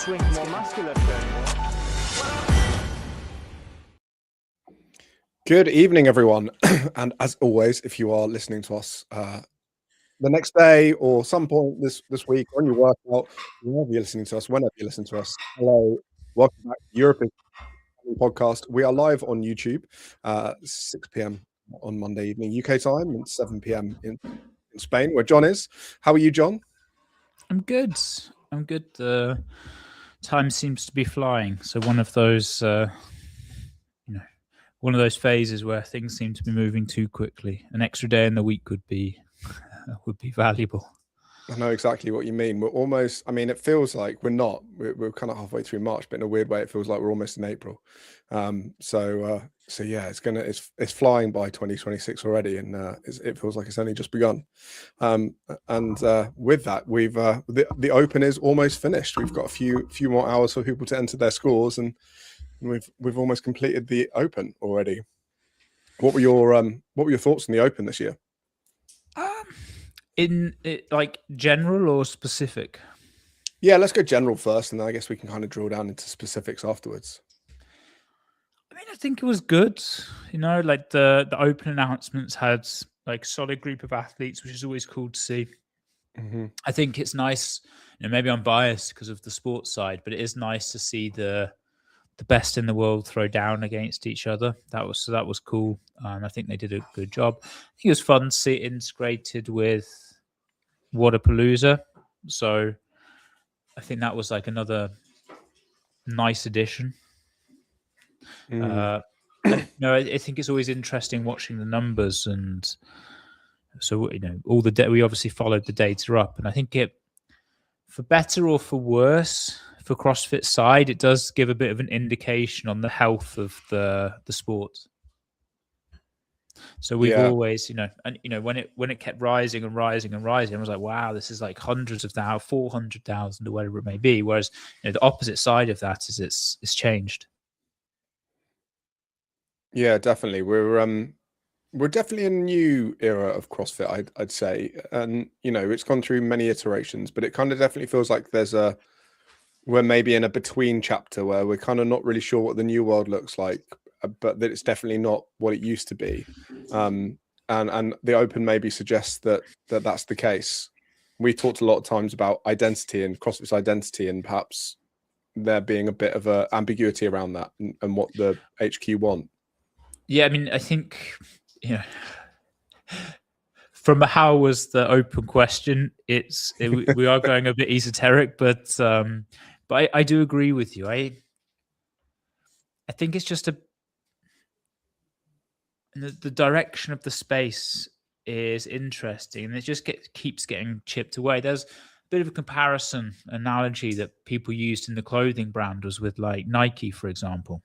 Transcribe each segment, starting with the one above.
swing more muscular turn. Good evening, everyone. And as always, if you are listening to us the next day or some point this week on your workout, whenever you're listening to us, whenever you listen to us, hello, welcome back to European Podcast. We are live on YouTube, 6 p.m. on Monday evening UK time and 7 p.m. in Spain, where John is. How are you, John? I'm good. Time seems to be flying. So one of those, one of those phases where things seem to be moving too quickly. An extra day in the week would be valuable. I know exactly what you mean. We're almost, it feels like we're kind of halfway through March, but in a weird way, it feels like we're almost in April. So yeah, it's flying by 2026 already, and it feels like it's only just begun. And with that, we've the Open is almost finished. We've got a few more hours for people to enter their scores, and we've almost completed the Open already. What were your thoughts on the Open this year? In it, like general or specific? Yeah, let's go general first, and then I guess we can kind of drill down into specifics afterwards. I think it was good. Like the Open announcements had like solid group of athletes, which is always cool to see. Mm-hmm. I think it's nice. Maybe I'm biased because of the sports side, but it is nice to see the best in the world throw down against each other. That was cool. I think they did a good job. I think it was fun to see it integrated with Wodapalooza. So I think that was like another nice addition. I think it's always interesting watching the numbers, and so all we obviously followed the data up, and I think it, for better or for worse, for CrossFit side, it does give a bit of an indication on the health of the sport. So we've always, when it kept rising and rising and rising, I was like, wow, this is like hundreds of thousands, 400,000 or whatever it may be. Whereas the opposite side of that is it's changed. Yeah, definitely. We're definitely in a new era of CrossFit, I'd say, and it's gone through many iterations, but it kind of definitely feels like we're maybe in a between chapter where we're kind of not really sure what the new world looks like, but that it's definitely not what it used to be. And the Open maybe suggests that's the case. We talked a lot of times about identity and CrossFit's identity, and perhaps there being a bit of a ambiguity around that and what the HQ want. Yeah, I think, from a how was the Open question, we are going a bit esoteric, but I do agree with you. I think it's just the direction of the space is interesting, and it just keeps getting chipped away. There's a bit of a comparison analogy that people used in the clothing brand was with like Nike, for example.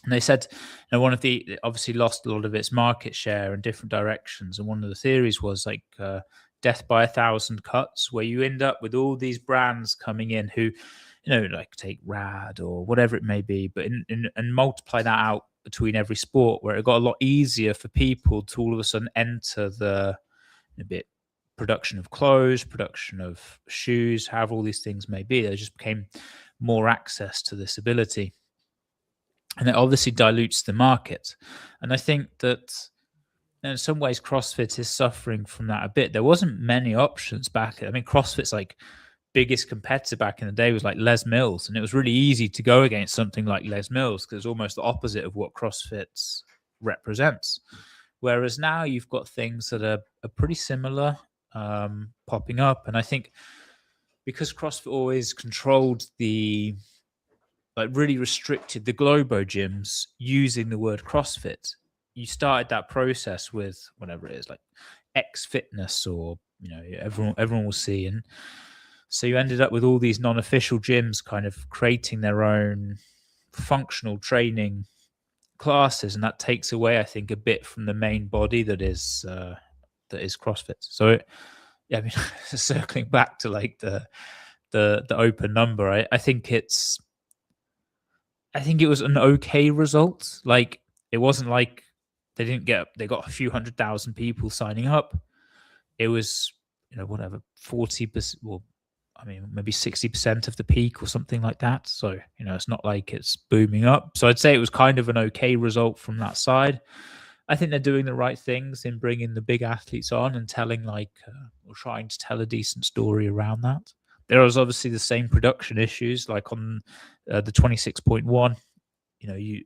And they said, one of it obviously lost a lot of its market share in different directions. And one of the theories was like death by 1,000 cuts, where you end up with all these brands coming in who, like take RAD or whatever it may be, but and multiply that out between every sport, where it got a lot easier for people to all of a sudden enter the production of clothes, production of shoes, however all these things may be. There just became more access to this ability. And it obviously dilutes the market. And I think that in some ways CrossFit is suffering from that a bit. There wasn't many options back. CrossFit's like biggest competitor back in the day was like Les Mills. And it was really easy to go against something like Les Mills because it's almost the opposite of what CrossFit represents. Whereas now you've got things that are pretty similar popping up. And I think because CrossFit always controlled really restricted the Globo gyms using the word CrossFit, you started that process with whatever it is, like X Fitness, or everyone will see, and so you ended up with all these non-official gyms kind of creating their own functional training classes, and that takes away, I think, a bit from the main body that is CrossFit. So, circling back to like the Open number, I think it was an okay result. Like, it wasn't like they got a few 100,000 people signing up. It was, 40%, well, I mean, maybe 60% of the peak or something like that. So, it's not like it's booming up. So I'd say it was kind of an okay result from that side. I think they're doing the right things in bringing the big athletes on and telling or trying to tell a decent story around that. There was obviously the same production issues, like on the 26.1, you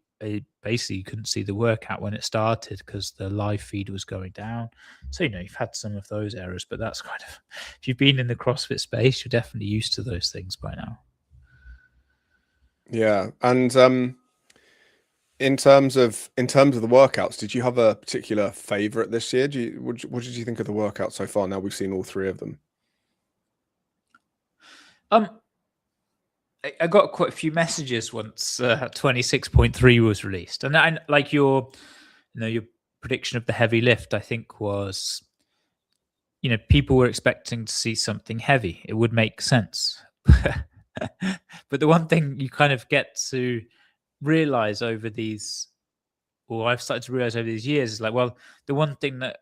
basically you couldn't see the workout when it started because the live feed was going down. So, you've had some of those errors, but that's kind of, if you've been in the CrossFit space, you're definitely used to those things by now. Yeah. And in terms of the workouts, did you have a particular favorite this year? What did you think of the workout so far? Now we've seen all three of them. I got quite a few messages once 26.3 was released, and I like your prediction of the heavy lift. I think was, people were expecting to see something heavy. It would make sense, but the one thing you kind of get to realize over these, or I've started to realize over these years, is like, well, the one thing that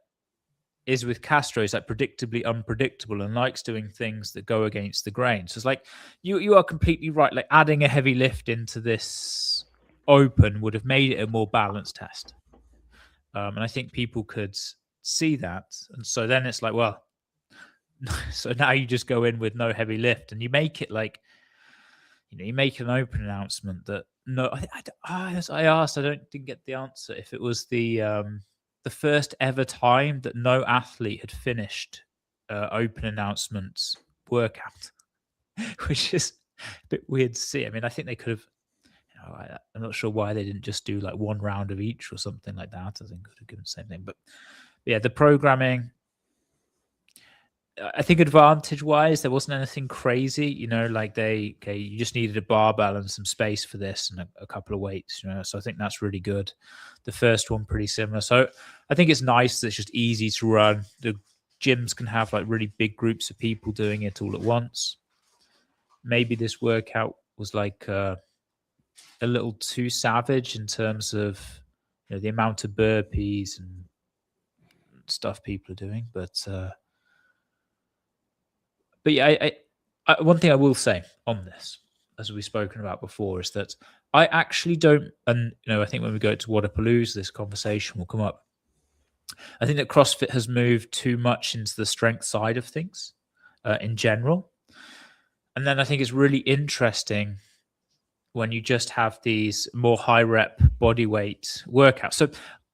is with Castro is like predictably unpredictable and likes doing things that go against the grain. So it's like you are completely right. Like adding a heavy lift into this open would have made it a more balanced test. And I think people could see that. And so then it's like, well, so now you just go in with no heavy lift and you make it like, you make an open announcement that I asked, I didn't get the answer if it was the first ever time that no athlete had finished open announcements workout, which is a bit weird to see. I mean, I think they could have, I'm not sure why they didn't just do like one round of each or something like that. I think could have given the same thing. But yeah, the programming, I think advantage wise, there wasn't anything crazy, like you just needed a barbell and some space for this and a couple of weights, so I think that's really good. The first one pretty similar. So I think it's nice that it's just easy to run. The gyms can have like really big groups of people doing it all at once. Maybe this workout was like a little too savage in terms of the amount of burpees and stuff people are doing, but yeah, I one thing I will say on this, as we've spoken about before, is that I actually don't, and I think when we go to Wodapalooza, this conversation will come up. I think that CrossFit has moved too much into the strength side of things in general. And then I think it's really interesting when you just have these more high rep body weight workouts. So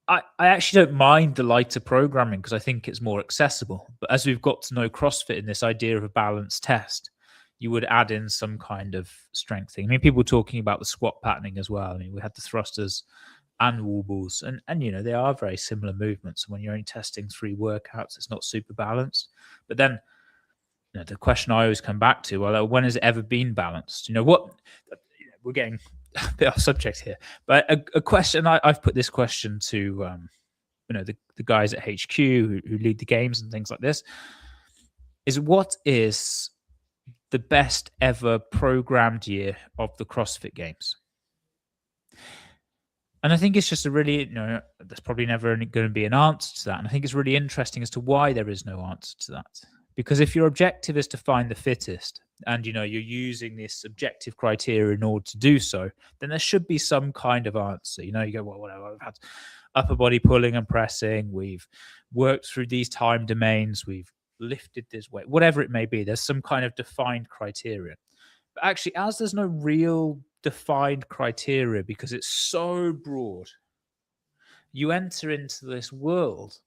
I actually don't mind the lighter programming because I think it's more accessible. But as we've got to know CrossFit in this idea of a balanced test, you would add in some kind of strength thing. I mean, people were talking about the squat patterning as well. I mean, we had the thrusters and wall balls, and they are very similar movements. And when you're only testing 3 workouts, it's not super balanced. But then the question I always come back to, well, when has it ever been balanced? We're getting a bit off subject here, but a question I've put this question to the guys at HQ who lead the games and things like this is, what is the best ever programmed year of the CrossFit Games? And I think it's just a really, there's probably never going to be an answer to that. And I think it's really interesting as to why there is no answer to that. Because if your objective is to find the fittest, and you're using this objective criteria in order to do so, then there should be some kind of answer. You go, well, whatever, I've had upper body pulling and pressing, we've worked through these time domains, we've lifted this weight, whatever it may be, there's some kind of defined criteria. But actually, as there's no real defined criteria because it's so broad, you enter into this world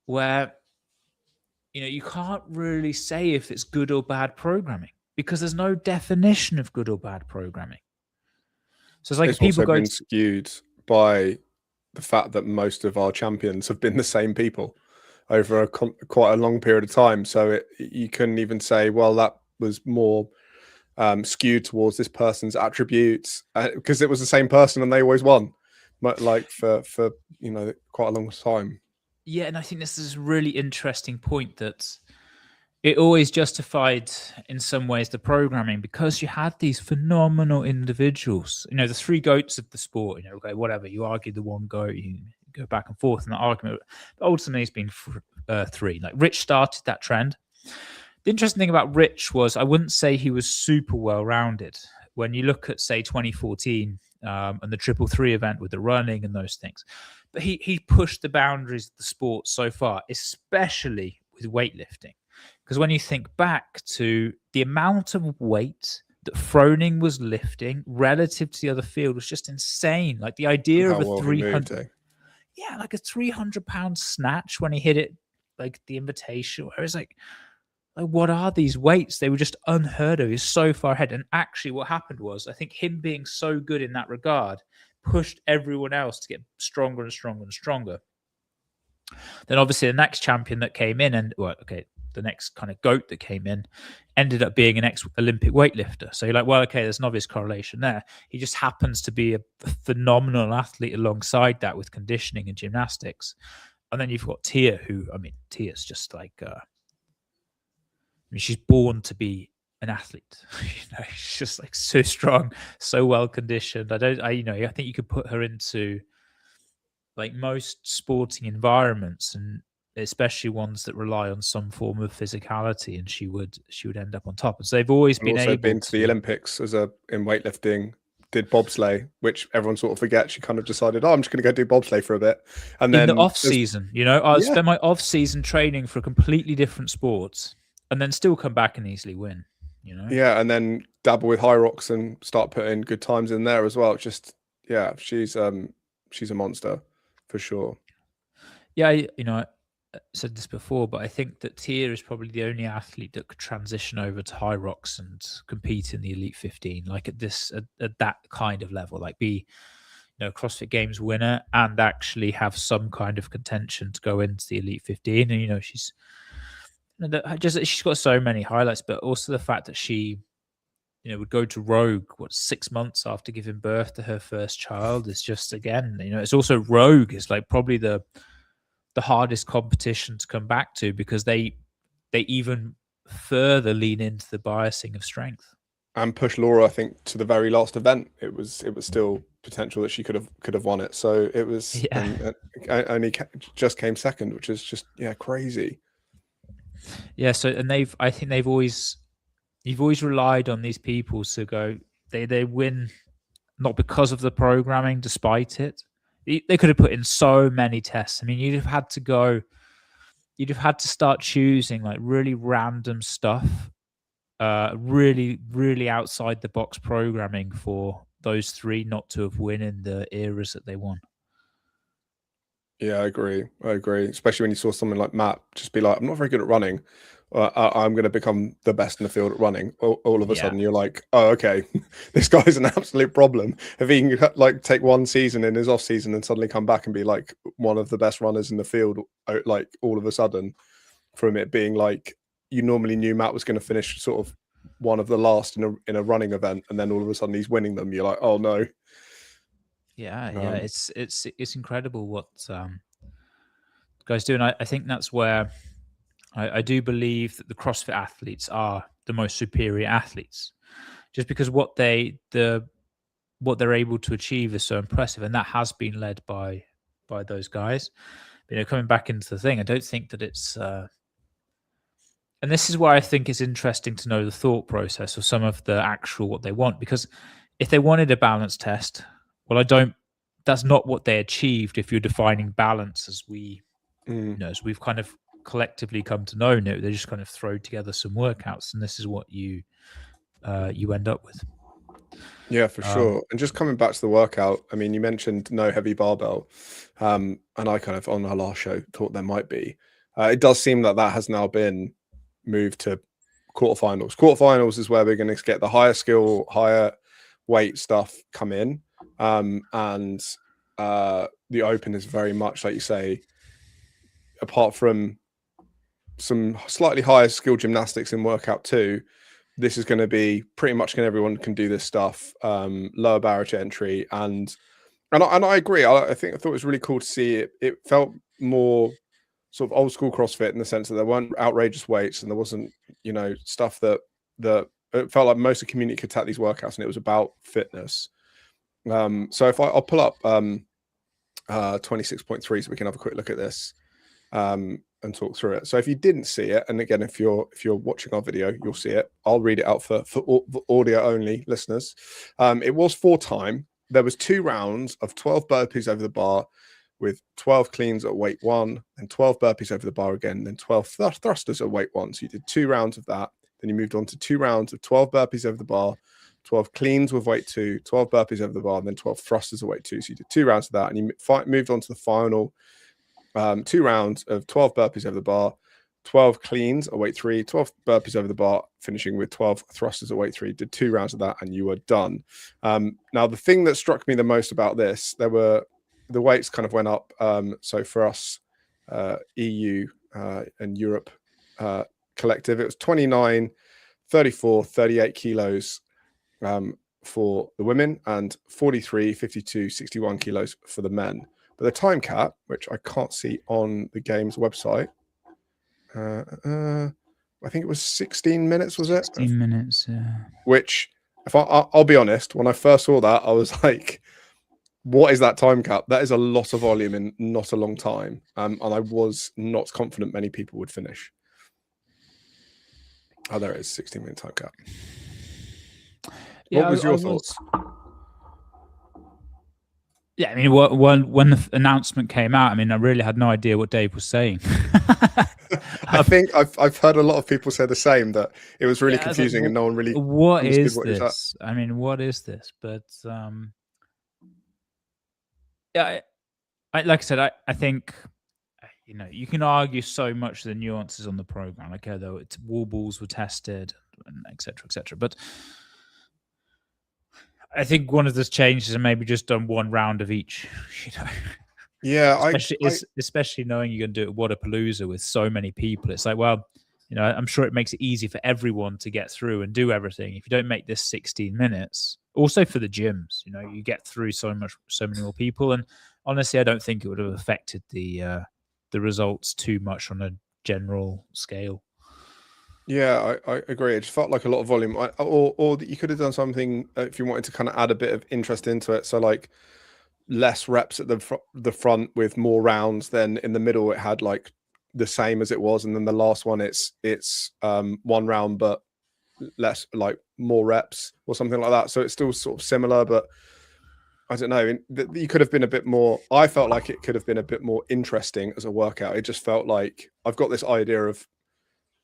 where you can't really say if it's good or bad programming because there's no definition of good or bad programming. So it's like, it's people also been skewed by the fact that most of our champions have been the same people over quite a long period of time. So you couldn't even say, well, that was more skewed towards this person's attributes because it was the same person and they always won, but like for quite a long time. Yeah, and I think this is a really interesting point that it always justified in some ways the programming because you had these phenomenal individuals, the 3 goats of the sport, okay, whatever, you argue the one goat, you go back and forth in that argument, but ultimately it's been 3. Like Rich started that trend, The interesting thing about Rich was I wouldn't say he was super well rounded. When you look at, say, 2014 and the 333 event with the running and those things, but he pushed the boundaries of the sport so far, especially with weightlifting. Because when you think back to the amount of weight that Froning was lifting relative to the other field was just insane. Like the idea How of a well he 300, moved, eh? yeah, like a 300-pound snatch when he hit it, like the invitation, where it's like, what are these weights? They were just unheard of. He's so far ahead. And actually, what happened was, I think him being so good in that regard pushed everyone else to get stronger and stronger and stronger. Then, obviously, the next champion that came in, and well, okay, the next kind of GOAT that came in, ended up being an ex-Olympic weightlifter. So you're like, well, okay, there's an obvious correlation there. He just happens to be a phenomenal athlete alongside that with conditioning and gymnastics. And then you've got Tia, who, I mean, Tia's just like, I mean, she's born to be an athlete. She's just like so strong, so well conditioned. I think you could put her into like most sporting environments, and especially ones that rely on some form of physicality, and she would end up on top. And so they've always been also able been to the Olympics in weightlifting. Did bobsleigh, which everyone sort of forgets. She kind of decided, I'm just going to go do bobsleigh for a bit, and then in the off season, I spend my off season training for a completely different sport, and then still come back and easily win. Yeah, and then dabble with high rocks and start putting good times in there as well. Just she's a monster for sure. Yeah, I said this before, but I think that Tia is probably the only athlete that could transition over to high rocks and compete in the Elite 15, like at that kind of level, like be CrossFit Games winner and actually have some kind of contention to go into the Elite 15. And she's got so many highlights, but also the fact that she would go to Rogue 6 months after giving birth to her first child is just, again, it's also Rogue is like probably the hardest competition to come back to, because they even further lean into the biasing of strength and push Laura, I think, to the very last event. It was still potential that she could have won it. So it was only just came second, which is just crazy. Yeah. So you've always relied on these people to go. They win not because of the programming, despite it. They could have put in so many tests. I mean, you'd have had to start choosing like really random stuff, really, really outside the box programming for those three not to have won in the eras that they won. Yeah, I agree. Especially when you saw someone like Matt just be like, I'm not very good at running. I'm going to become the best in the field at running. All of a sudden, you're like, oh, okay, this guy's an absolute problem. If he can like take one season in his off season and suddenly come back and be like one of the best runners in the field, like all of a sudden, from it being like you normally knew Matt was going to finish sort of one of the last in a running event, and then all of a sudden he's winning them. You're like, oh no. Yeah, it's incredible what guys do, and I think that's where I do believe that the CrossFit athletes are the most superior athletes, just because what they're able to achieve is so impressive, and that has been led by those guys. Coming back into the thing, I don't think that it's and this is why I think it's interesting to know the thought process of some of the actual what they want, because if they wanted a balance test, well, that's not what they achieved. If you're defining balance as we, as we've kind of collectively come to know, they just kind of throw together some workouts, and this is what you end up with. Yeah, for sure. And just coming back to the workout, I mean, you mentioned no heavy barbell, and I kind of on our last show thought there might be. It does seem that has now been moved to quarterfinals. Quarterfinals is where we're going to get the higher skill, higher weight stuff come in. And the open is very much, like you say, apart from some slightly higher skill gymnastics in workout 2, this is going to be pretty much everyone can do this stuff, lower barrier to entry. And I agree. I thought it was really cool to see it. It felt more sort of old school CrossFit in the sense that there weren't outrageous weights and there wasn't, stuff that it felt like most of the community could attack these workouts, and it was about fitness. So if I'll pull up 26.3 so we can have a quick look at this. and talk through it. So if you didn't see it, and again, if you're watching our video, you'll see it. I'll read it out for audio only listeners. It was 4 time. There was 2 rounds of 12 burpees over the bar, with 12 cleans at weight 1, and 12 burpees over the bar again, then 12 thrusters at weight 1. So you did 2 rounds of that. Then you moved on to 2 rounds of 12 burpees over the bar, 12 cleans with weight 2, 12 burpees over the bar, and then 12 thrusters at weight 2. So you did 2 rounds of that, and you moved on to the final 2 rounds of 12 burpees over the bar, 12 cleans at weight 3, 12 burpees over the bar, finishing with 12 thrusters at weight 3. Did 2 rounds of that, and you were done. Now, the thing that struck me the most about this, the weights kind of went up. So for us, EU and Europe collective, it was 29, 34, 38 kilos for the women, and 43, 52, 61 kilos for the men. But the time cap, which I can't see on the game's website, I think it was 16 minutes, was it? 16 minutes, yeah. Which, if I'll be honest, when I first saw that, I was like, what is that time cap? That is a lot of volume in not a long time. And I was not confident many people would finish. Oh, there it is, 16-minute time cap. Yeah, what was your thoughts? Yeah, I mean, when the announcement came out, I mean, I really had no idea what Dave was saying. I think I've heard a lot of people say the same, that it was really confusing, and no one really what understood is what this? I mean, what is this? But yeah, like I said, I think, you know, you can argue so much the nuances on the program, like though it's wall balls were tested, and et cetera, but I think one of the changes are maybe just done 1 round of each, you know. Yeah, especially knowing you're going to do it at Wodapalooza with so many people. It's like, well, you know, I'm sure it makes it easy for everyone to get through and do everything. If you don't make this 16 minutes, also for the gyms, you know, you get through so many more people. And honestly, I don't think it would have affected the results too much on a general scale. Yeah, I agree. It just felt like a lot of volume, or that you could have done something if you wanted to kind of add a bit of interest into it. So like less reps at the front with more rounds. Then in the middle, it had like the same as it was, and then the last one, it's 1 round but less, like more reps or something like that. So it's still sort of similar, but I don't know. You could have been a bit more. I felt like it could have been a bit more interesting as a workout. It just felt like I've got this idea of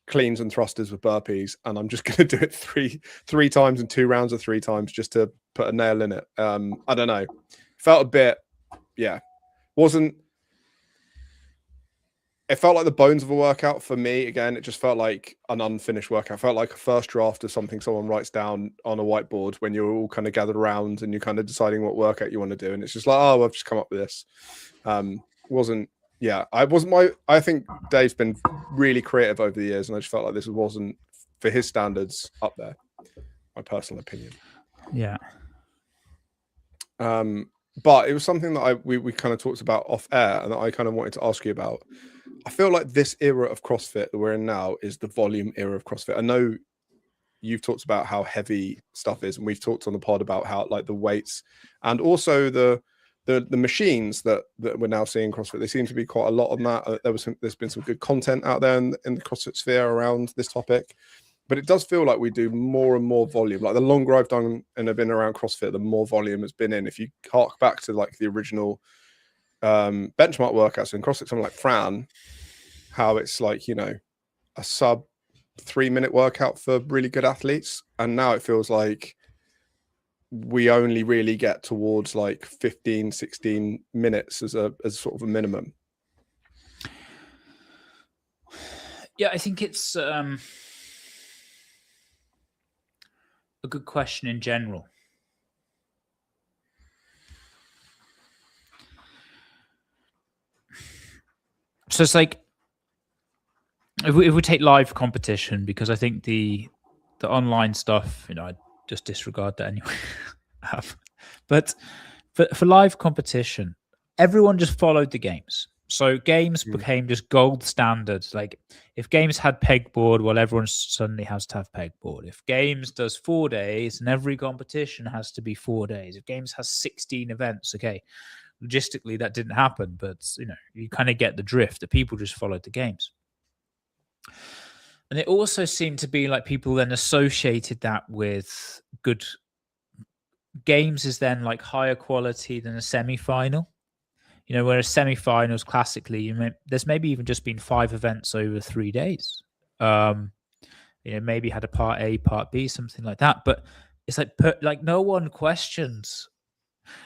cleans and thrusters with burpees, and I'm just going to do it three times and 2 rounds of 3 times just to put a nail in it. I don't know. Felt a bit, yeah. It felt like the bones of a workout for me. Again, it just felt like an unfinished workout. It felt like a first draft of something someone writes down on a whiteboard when you're all kind of gathered around and you're kind of deciding what workout you want to do. And it's just like, oh, I've just come up with this. I think Dave's been really creative over the years, and I just felt like this wasn't, for his standards, up there. My personal opinion. Yeah. But it was something that we kind of talked about off air, and that I kind of wanted to ask you about. I feel like this era of CrossFit that we're in now is the volume era of CrossFit. I know you've talked about how heavy stuff is, and we've talked on the pod about how like the weights and also the machines that we're now seeing CrossFit. They seem to be quite a lot on that. There's been some good content out there in the CrossFit sphere around this topic, but it does feel like we do more and more volume. Like the longer I've done and have been around CrossFit, the more volume has been in. If you hark back to like the original benchmark workouts in CrossFit, something like Fran, how it's like, you know, a sub 3-minute workout for really good athletes, and now it feels like we only really get towards like 15, 16 minutes as sort of a minimum. Yeah, I think it's a good question in general. So it's like, if we take live competition, because I think the online stuff, you know, I just disregard that anyway. But for live competition, everyone just followed the games. So games became just gold standards. Like if games had pegboard, well, everyone suddenly has to have pegboard. If games does 4 days, and every competition has to be 4 days. If games has 16 events, okay, logistically that didn't happen, but you know, you kind of get the drift that people just followed the games. And it also seemed to be like people then associated that with good games is then like higher quality than a semi-final. Whereas semi-finals classically, there's maybe even just been 5 events over 3 days. Maybe had a part A, part B, something like that. But it's like no one questions.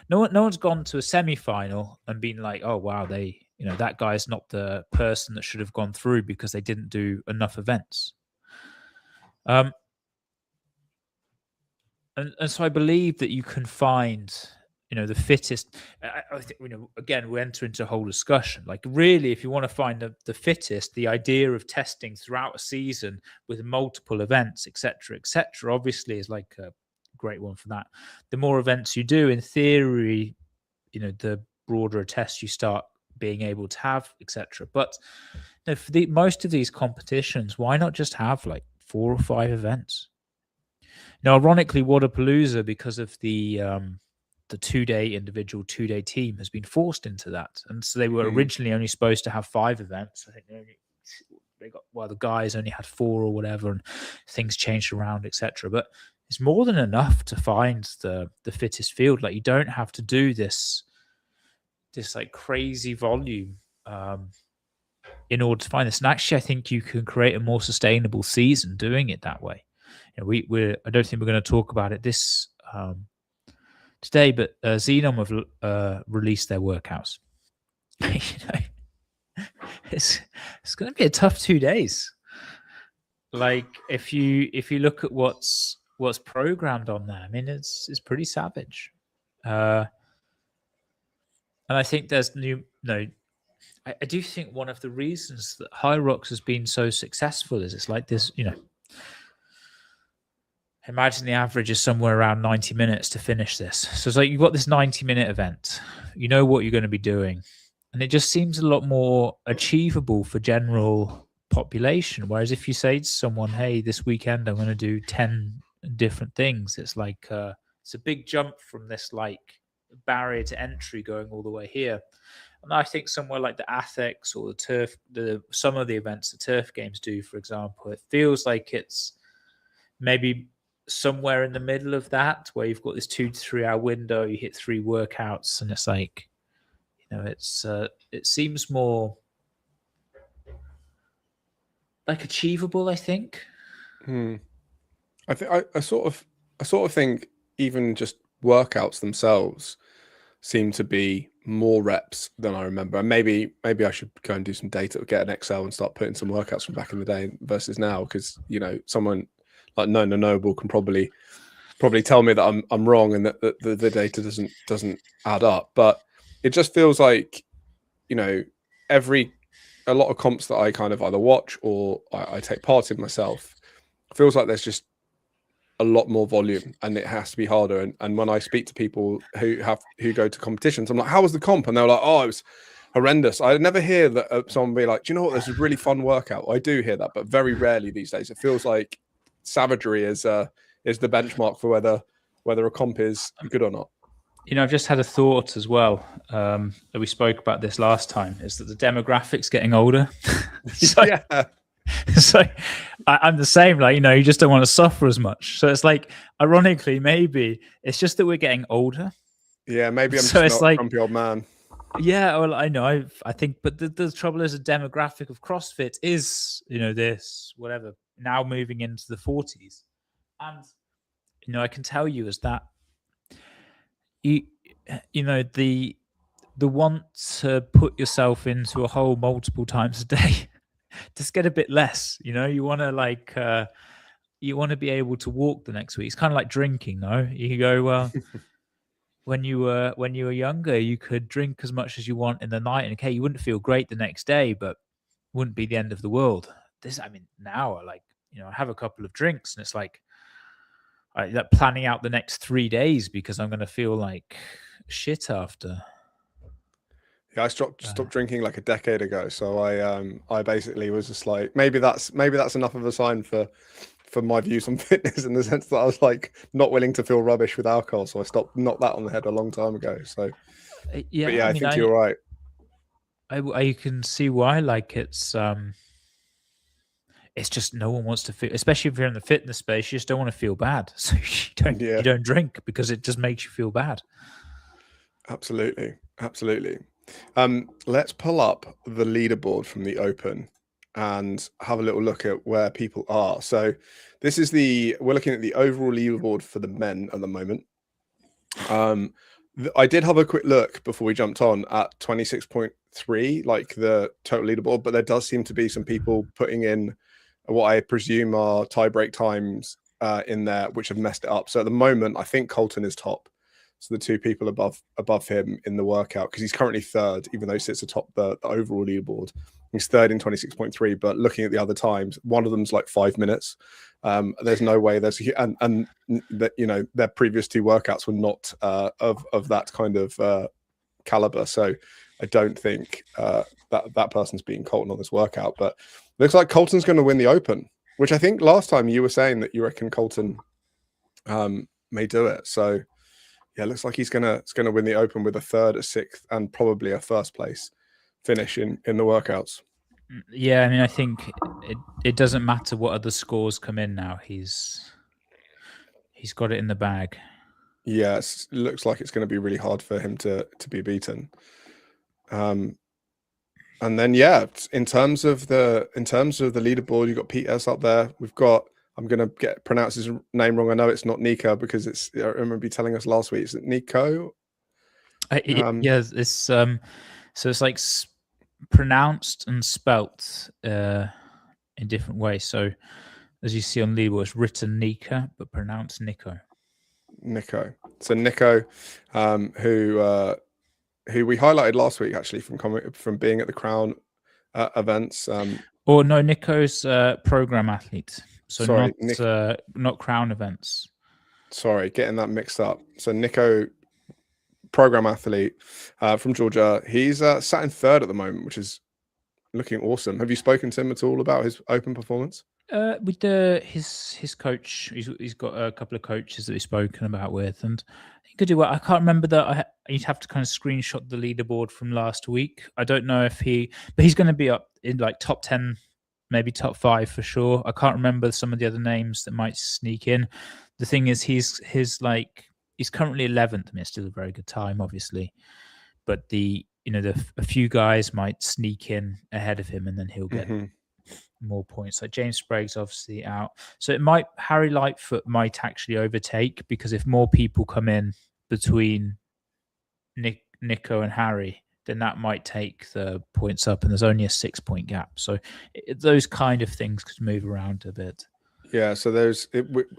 No one's gone to a semi-final and been like, oh wow, that guy's not the person that should have gone through because they didn't do enough events. And so I believe that you can find, the fittest. I think, again, we enter into a whole discussion. Like, really, if you want to find the fittest, the idea of testing throughout a season with multiple events, etc., obviously is like a great one for that. The more events you do, in theory, the broader a test you start being able to have, etc. But for most of these competitions, why not just have like 4 or 5 events? Now, ironically, Wodapalooza, because of the 2-day individual 2-day team, has been forced into that, and so they were originally only supposed to have 5 events. I think the guys only had 4 or whatever, and things changed around, etc. But it's more than enough to find the fittest field. Like, you don't have to do this like crazy volume in order to find this. And actually, I think you can create a more sustainable season doing it that way. I don't think we're going to talk about it this today, but Xenon have released their workouts. It's going to be a tough 2 days. Like, if you look at what's programmed on there, I mean, it's pretty savage. And I think there's I do think one of the reasons that Hyrox has been so successful is it's like this, imagine the average is somewhere around 90 minutes to finish this. So it's like you've got this 90-minute event. You know what you're going to be doing. And it just seems a lot more achievable for general population. Whereas if you say to someone, hey, this weekend I'm going to do 10 different things, it's like it's a big jump from this like barrier to entry going all the way here. And I think somewhere like the Athex or the Turf, some of the events the Turf Games do, for example, it feels like it's maybe somewhere in the middle of that, where you've got this 2 to 3 hour window, you hit 3 workouts, and it's like, it seems more like achievable, I think. I think I sort of think even just workouts themselves seem to be more reps than I remember. And maybe I should go and do some data, get an Excel and start putting some workouts from back in the day versus now, because someone like Nona Noble can probably tell me that I'm wrong and that the data doesn't add up. But it just feels like a lot of comps that I kind of either watch or I take part in myself, feels like there's just a lot more volume and it has to be harder. And when I speak to people who go to competitions, I'm like, how was the comp? And they're like, oh, it was horrendous. I never hear that someone be like, do you know what? This is a really fun workout. I do hear that, but very rarely these days. It feels like savagery is the benchmark for whether a comp is good or not. I've just had a thought as well, that we spoke about this last time, is that the demographic's getting older. Yeah. So I'm the same, like, you just don't want to suffer as much. So it's like, ironically, maybe it's just that we're getting older. Yeah, maybe I'm just not a grumpy old man. Yeah, well, I know. I think, but the trouble is, the demographic of CrossFit is, this, whatever, now moving into the 40s. And, I can tell you is that, the want to put yourself into a hole multiple times a day just get a bit less. You want to you want to be able to walk the next week. It's kind of like drinking, no? You can go, well, when you were younger, you could drink as much as you want in the night, and okay, you wouldn't feel great the next day, but wouldn't be the end of the world. Now I have a couple of drinks, and it's like planning out the next 3 days because I'm going to feel like shit after. Yeah, I stopped drinking like a decade ago. So I basically was just like, maybe that's enough of a sign for my views on fitness, in the sense that I was like not willing to feel rubbish with alcohol. So I knocked that on the head a long time ago. So yeah, I think you're right. I can see why. Like, it's it's just no one wants to feel, especially if you're in the fitness space, you just don't want to feel bad. So Yeah. you don't drink because it just makes you feel bad. Absolutely. Let's pull up the leaderboard from the Open and have a little look at where people are. So this is we're looking at the overall leaderboard for the men at the moment. I did have a quick look before we jumped on at 26.3, like the total leaderboard, but there does seem to be some people putting in what I presume are tie-break times in there, which have messed it up. So at the moment, I think Colton is top. So the two people above him in the workout, because he's currently third, even though he sits atop the overall leaderboard. He's third in 26.3, but looking at the other times, one of them's like 5 minutes. There's no way and that, you know, their previous two workouts were not of that kind of caliber. So I don't think that person's beating Colton on this workout. But looks like Colton's going to win the Open, which I think last time you were saying that you reckon Colton may do it. So yeah, it looks like he's gonna win the Open with a third, a sixth, and probably a first place finish in the workouts. Yeah, I mean, I think it doesn't matter what other scores come in now. He's got it in the bag. Yes, it looks like it's going to be really hard for him to be beaten. And then yeah, in terms of the leaderboard, you've got Pete S up there. We've got, I'm going to pronounce his name wrong. I know it's not Nico because I remember you telling us last week. Is it Nico? Yeah, it's so it's like pronounced and spelt in different ways. So as you see on leaderboard, it's written Nika but pronounced Nico. So Nico, who we highlighted last week actually from being at the Crown events. Or no, Nico's program athlete. So sorry, not Crown events. Sorry, getting that mixed up. So Nico, program athlete from Georgia. He's sat in third at the moment, which is looking awesome. Have you spoken to him at all about his Open performance? With his coach, he's got a couple of coaches that he's spoken about with, and he could do well. I can't remember that. You'd have to kind of screenshot the leaderboard from last week. I don't know if but he's going to be up in like top 10, maybe top 5 for sure. I can't remember some of the other names that might sneak in. The thing is, he's currently 11th. I mean, it's still a very good time, obviously, but a few guys might sneak in ahead of him, and then he'll get more points. Like James Sprague's obviously out, so Harry Lightfoot might actually overtake, because if more people come in between Nico and Harry, then that might take the points up, and there's only a 6-point gap. So those kind of things could move around a bit. Yeah, so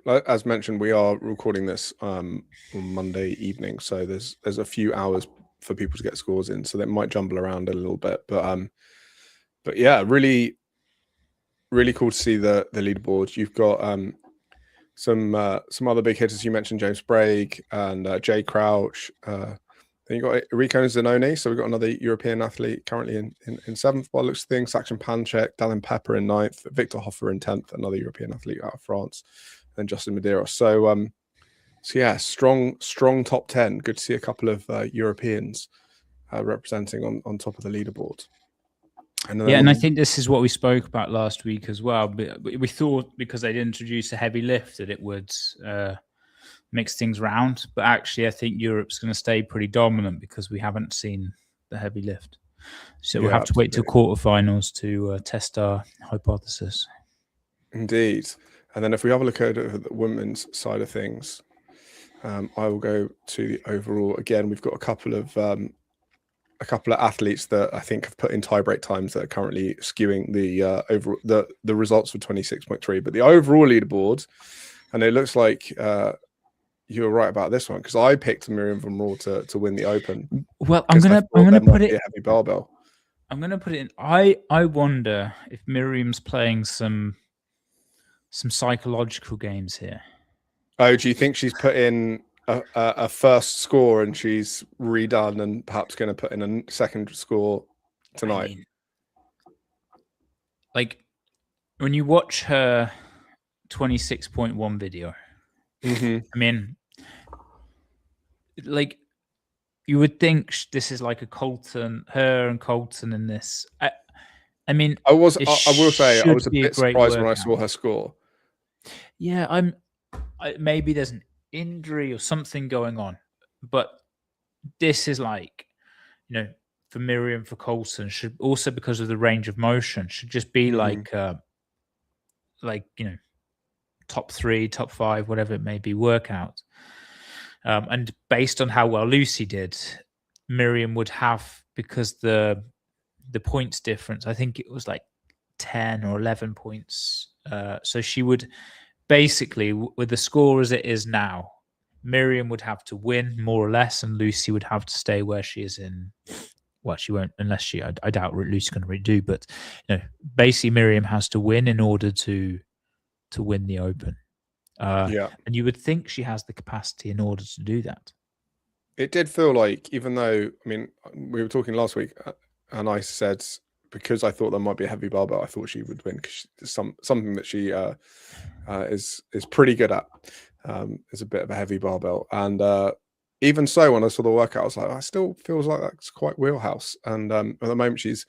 as mentioned, we are recording this on Monday evening, so there's a few hours for people to get scores in, so that might jumble around a little bit. But yeah, really, really cool to see the leaderboard. You've got some other big hitters. You mentioned James Sprague and Jay Crouch. Then you got Rico Zanoni. So we've got another European athlete currently in 7th by the looks of things. Saxon Panchek, Dallin Pepper in 9th, Victor Hoffer in 10th, another European athlete out of France, and Justin Medeiros. So yeah, strong top 10. Good to see a couple of Europeans representing on top of the leaderboard. And I think this is what we spoke about last week as well. We thought because they'd introduced a heavy lift that it would mix things round, but actually I think Europe's going to stay pretty dominant because we haven't seen the heavy lift. So we'll have to wait till quarterfinals to test our hypothesis. Indeed. And then if we have a look at the women's side of things, I will go to the overall. Again, we've got a couple of athletes that I think have put in tiebreak times that are currently skewing the results for 26.3. But the overall leaderboard, and it looks like you were right about this one, because I picked Miriam Van Roor to win the Open. Well, I'm gonna put it a heavy barbell. I'm gonna put it in. I wonder if Miriam's playing some psychological games here. Oh, do you think she's put in a first score and she's redone and perhaps going to put in a second score tonight? I mean, like when you watch her 26.1 video, I mean, like you would think this is like her and Colton in this. I mean, I will say I should was a be a bit great surprised when I workout. saw her score. Yeah, maybe there's an injury or something going on, but this is like, for Miriam, for Coulson, should also, because of the range of motion, should just be like top 3, top 5, whatever it may be, workout. And based on how well Lucy did, Miriam would have, because the points difference, I think it was like 10 or 11 points. So she would basically, with the score as it is now, Miriam would have to win more or less, and Lucy would have to stay where she is in. Well, she won't, unless I doubt Lucy's going to redo. But basically, Miriam has to win in order to win the Open. Yeah, and you would think she has the capacity in order to do that. it did feel like, even though, I mean, we were talking last week, and I said, because I thought there might be a heavy barbell, I thought she would win, because something that she is pretty good at, is a bit of a heavy barbell. And even so, when I saw the workout, I was like, I still feels like that's quite wheelhouse. And at the moment, she's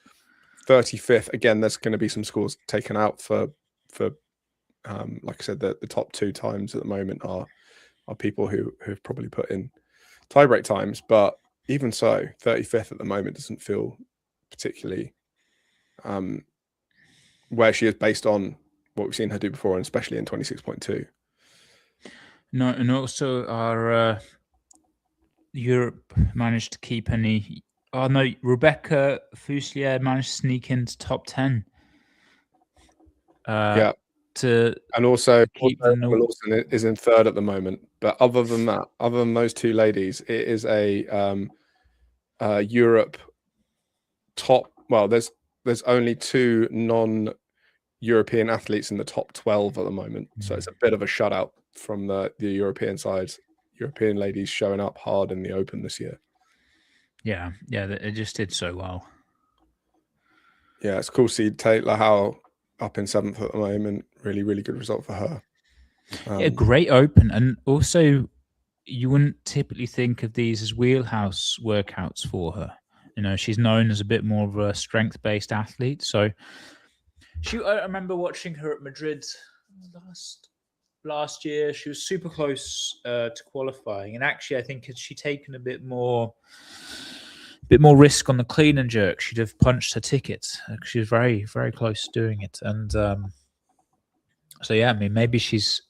35th. Again, there's going to be some scores taken out for like I said, the top 2 times at the moment are people who've probably put in tiebreak times. But even so, 35th at the moment doesn't feel particularly where she is based on what we've seen her do before, and especially in 26.2. No, and also our Europe managed to keep any. Oh no, Rebecca Fuselier managed to sneak into top 10. Yeah. And also Lawson is in 3rd at the moment. But other than that, other than those 2 ladies, it is a Europe top. Well, there's only 2 non-European athletes in the top 12 at the moment. So it's a bit of a shutout from the European side. European ladies showing up hard in the Open this year. Yeah, it just did so well. Yeah, it's cool to see Taylor Howe up in 7th at the moment. Really, really good result for her. Yeah, great Open. And also, you wouldn't typically think of these as wheelhouse workouts for her. She's known as a bit more of a strength-based athlete. So I remember watching her at Madrid last year. She was super close to qualifying. And actually, I think had she taken a bit more risk on the clean and jerk, she'd have punched her ticket. She was very, very close to doing it. And so yeah, I mean, maybe she's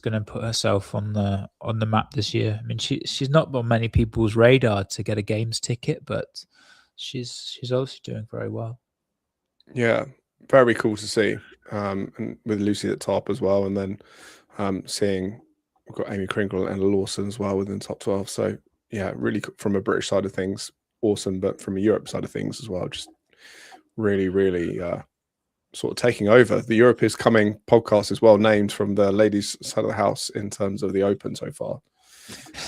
going to put herself on the map this year. I mean, she's not on many people's radar to get a games ticket, but she's obviously doing very well. Yeah, very cool to see. And with Lucy at the top as well, and then seeing we've got Amy Kringle and Lawson as well within top 12. So yeah, really from a British side of things, awesome, but from a Europe side of things as well, just really, really sort of taking over. The Europe is Coming podcast is well named from the ladies' side of the house in terms of the Open so far.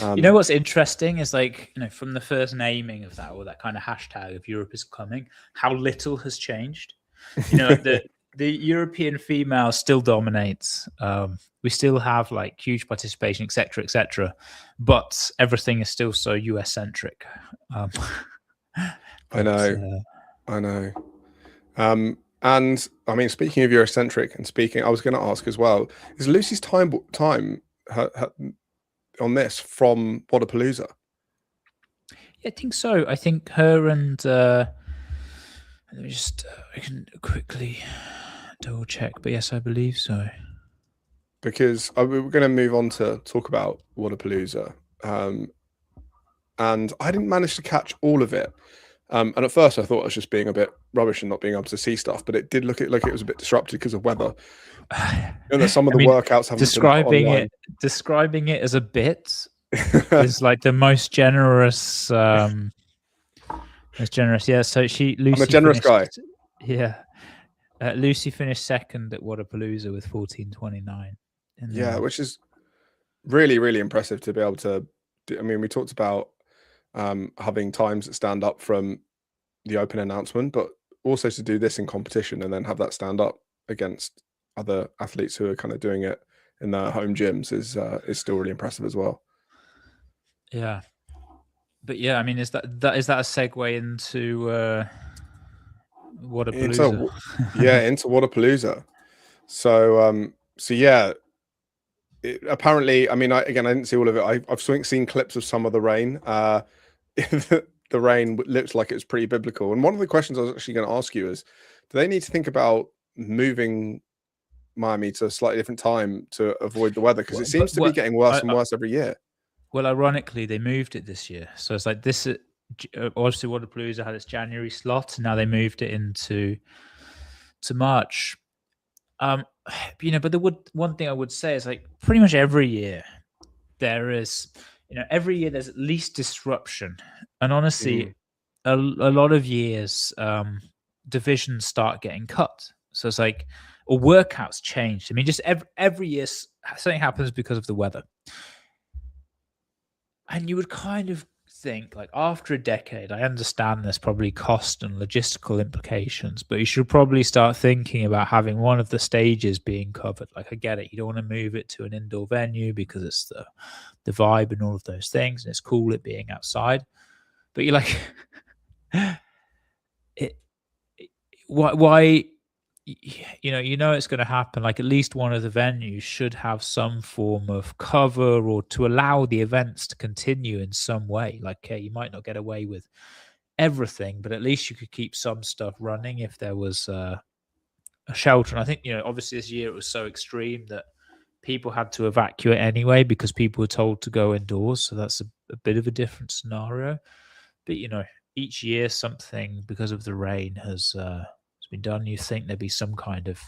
What's interesting is, like, from the first naming of that, or that kind of hashtag of Europe is Coming, how little has changed. The European female still dominates. We still have like huge participation, etc., but everything is still so US centric. I know. And I mean, speaking of Eurocentric, I was going to ask as well, is Lucy's time her on this from Wodapalooza? Yeah, I think so. I think her and let me just I can quickly double check, but yes, I believe so. Because we were going to move on to talk about Wodapalooza, and I didn't manage to catch all of it. And at first, I thought I was just being a bit rubbish and not being able to see stuff, but it did look like it was a bit disrupted because of weather. Some of the workouts haven't describing it as a bit is like the most generous. Yeah. So Lucy. I'm a generous guy. Yeah. Lucy finished 2nd at Wodapalooza with 14:29. Yeah, which is really, really impressive to be able to do. I mean, we talked about having times that stand up from the Open announcement, but also to do this in competition and then have that stand up against other athletes who are kind of doing it in their home gyms is still really impressive as well. Yeah, but yeah, I mean, is that a segue into Waterpalooza. Into Waterpalooza. So yeah, apparently, I mean, I didn't see all of it. I've seen clips of some of the rain. The rain looks like it was pretty biblical. And one of the questions I was actually going to ask you is, do they need to think about moving Miami to a slightly different time to avoid the weather? Because it seems to be getting worse and worse every year. Well, ironically, they moved it this year. So it's like this, obviously Waterpalooza had its January slot, and now they moved it into March. But one thing I would say is, like, pretty much every year there is, every year there's at least disruption. And honestly, a lot of years, divisions start getting cut. So it's like, or workouts changed. I mean, just every year something happens because of the weather. And you would kind of think, like, after a decade, I understand there's probably cost and logistical implications, but you should probably start thinking about having one of the stages being covered. Like, I get it, you don't want to move it to an indoor venue because it's the vibe and all of those things, and it's cool it being outside. But you're like, why? It's going to happen. Like, at least one of the venues should have some form of cover, or to allow the events to continue in some way. Like, you might not get away with everything, but at least you could keep some stuff running if there was a shelter. And I think, obviously this year it was so extreme that people had to evacuate anyway because people were told to go indoors. So that's a bit of a different scenario. But, each year something, because of the rain, has been done. You think there'd be some kind of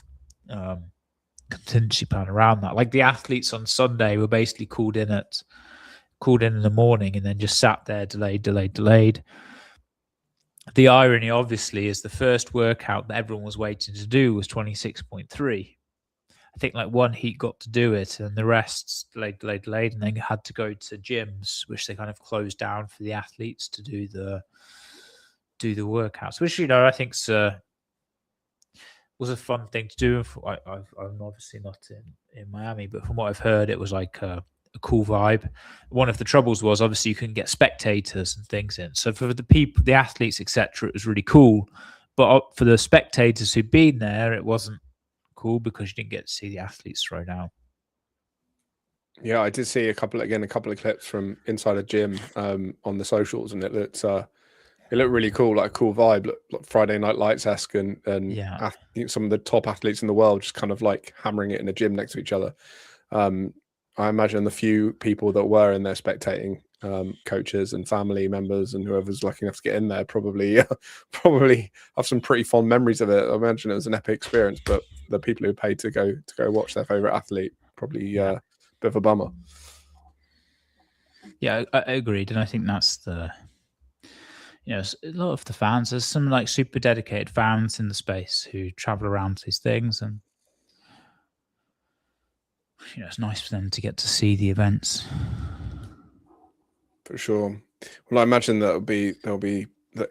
contingency plan around that. Like, the athletes on Sunday were basically called in in the morning and then just sat there, delayed. The irony, obviously, is the first workout that everyone was waiting to do was 26.3. I think like one heat got to do it, and the rest delayed, and then had to go to gyms, which they kind of closed down for the athletes to do the workouts, which I think was a fun thing to do. I'm obviously not in Miami, but from what I've heard, it was like a cool vibe. One of the troubles was, obviously, you couldn't get spectators and things in. So for the people, the athletes, etc., it was really cool. But for the spectators who'd been there, it wasn't cool because you didn't get to see the athletes thrown out. Yeah, I did see a couple of clips from inside a gym on the socials, and it looked really cool, like a cool vibe, like Friday Night Lights-esque, and yeah, some of the top athletes in the world just kind of like hammering it in a gym next to each other. I imagine the few people that were in there spectating, coaches and family members and whoever's lucky enough to get in there, probably have some pretty fond memories of it. I imagine it was an epic experience, but the people who paid to go watch their favorite athlete, probably a bit of a bummer. Yeah, I agreed, and I think that's the. A lot of the fans, there's some like super dedicated fans in the space who travel around to these things, and it's nice for them to get to see the events. For sure. Well, I imagine there'll be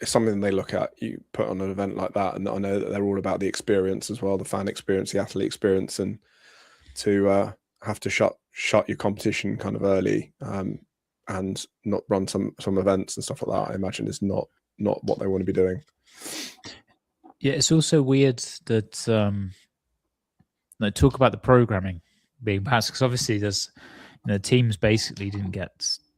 something they look at. You put on an event like that, and I know that they're all about the experience as well, the fan experience, the athlete experience, and to have to shut your competition kind of early. And not run some events and stuff like that, I imagine is not what they want to be doing. Yeah, it's also weird that talk about the programming being passed, because obviously there's teams basically didn't get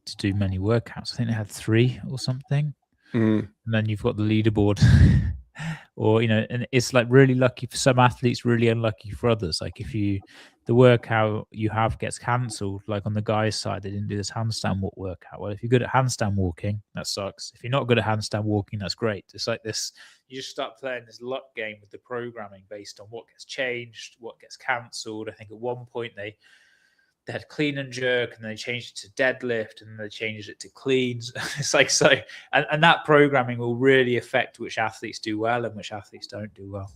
to do many workouts. I think they had 3 or something, and then you've got the leaderboard. Or and it's like really lucky for some athletes, really unlucky for others. Like, if the workout you have gets cancelled, like on the guys' side, they didn't do this handstand walk workout. Well, if you're good at handstand walking, that sucks. If you're not good at handstand walking, that's great. It's like this, you just start playing this luck game with the programming based on what gets changed, what gets cancelled. I think at one point they had clean and jerk, and they changed it to deadlift, and they changed it to cleans. It's like, so, and that programming will really affect which athletes do well and which athletes don't do well.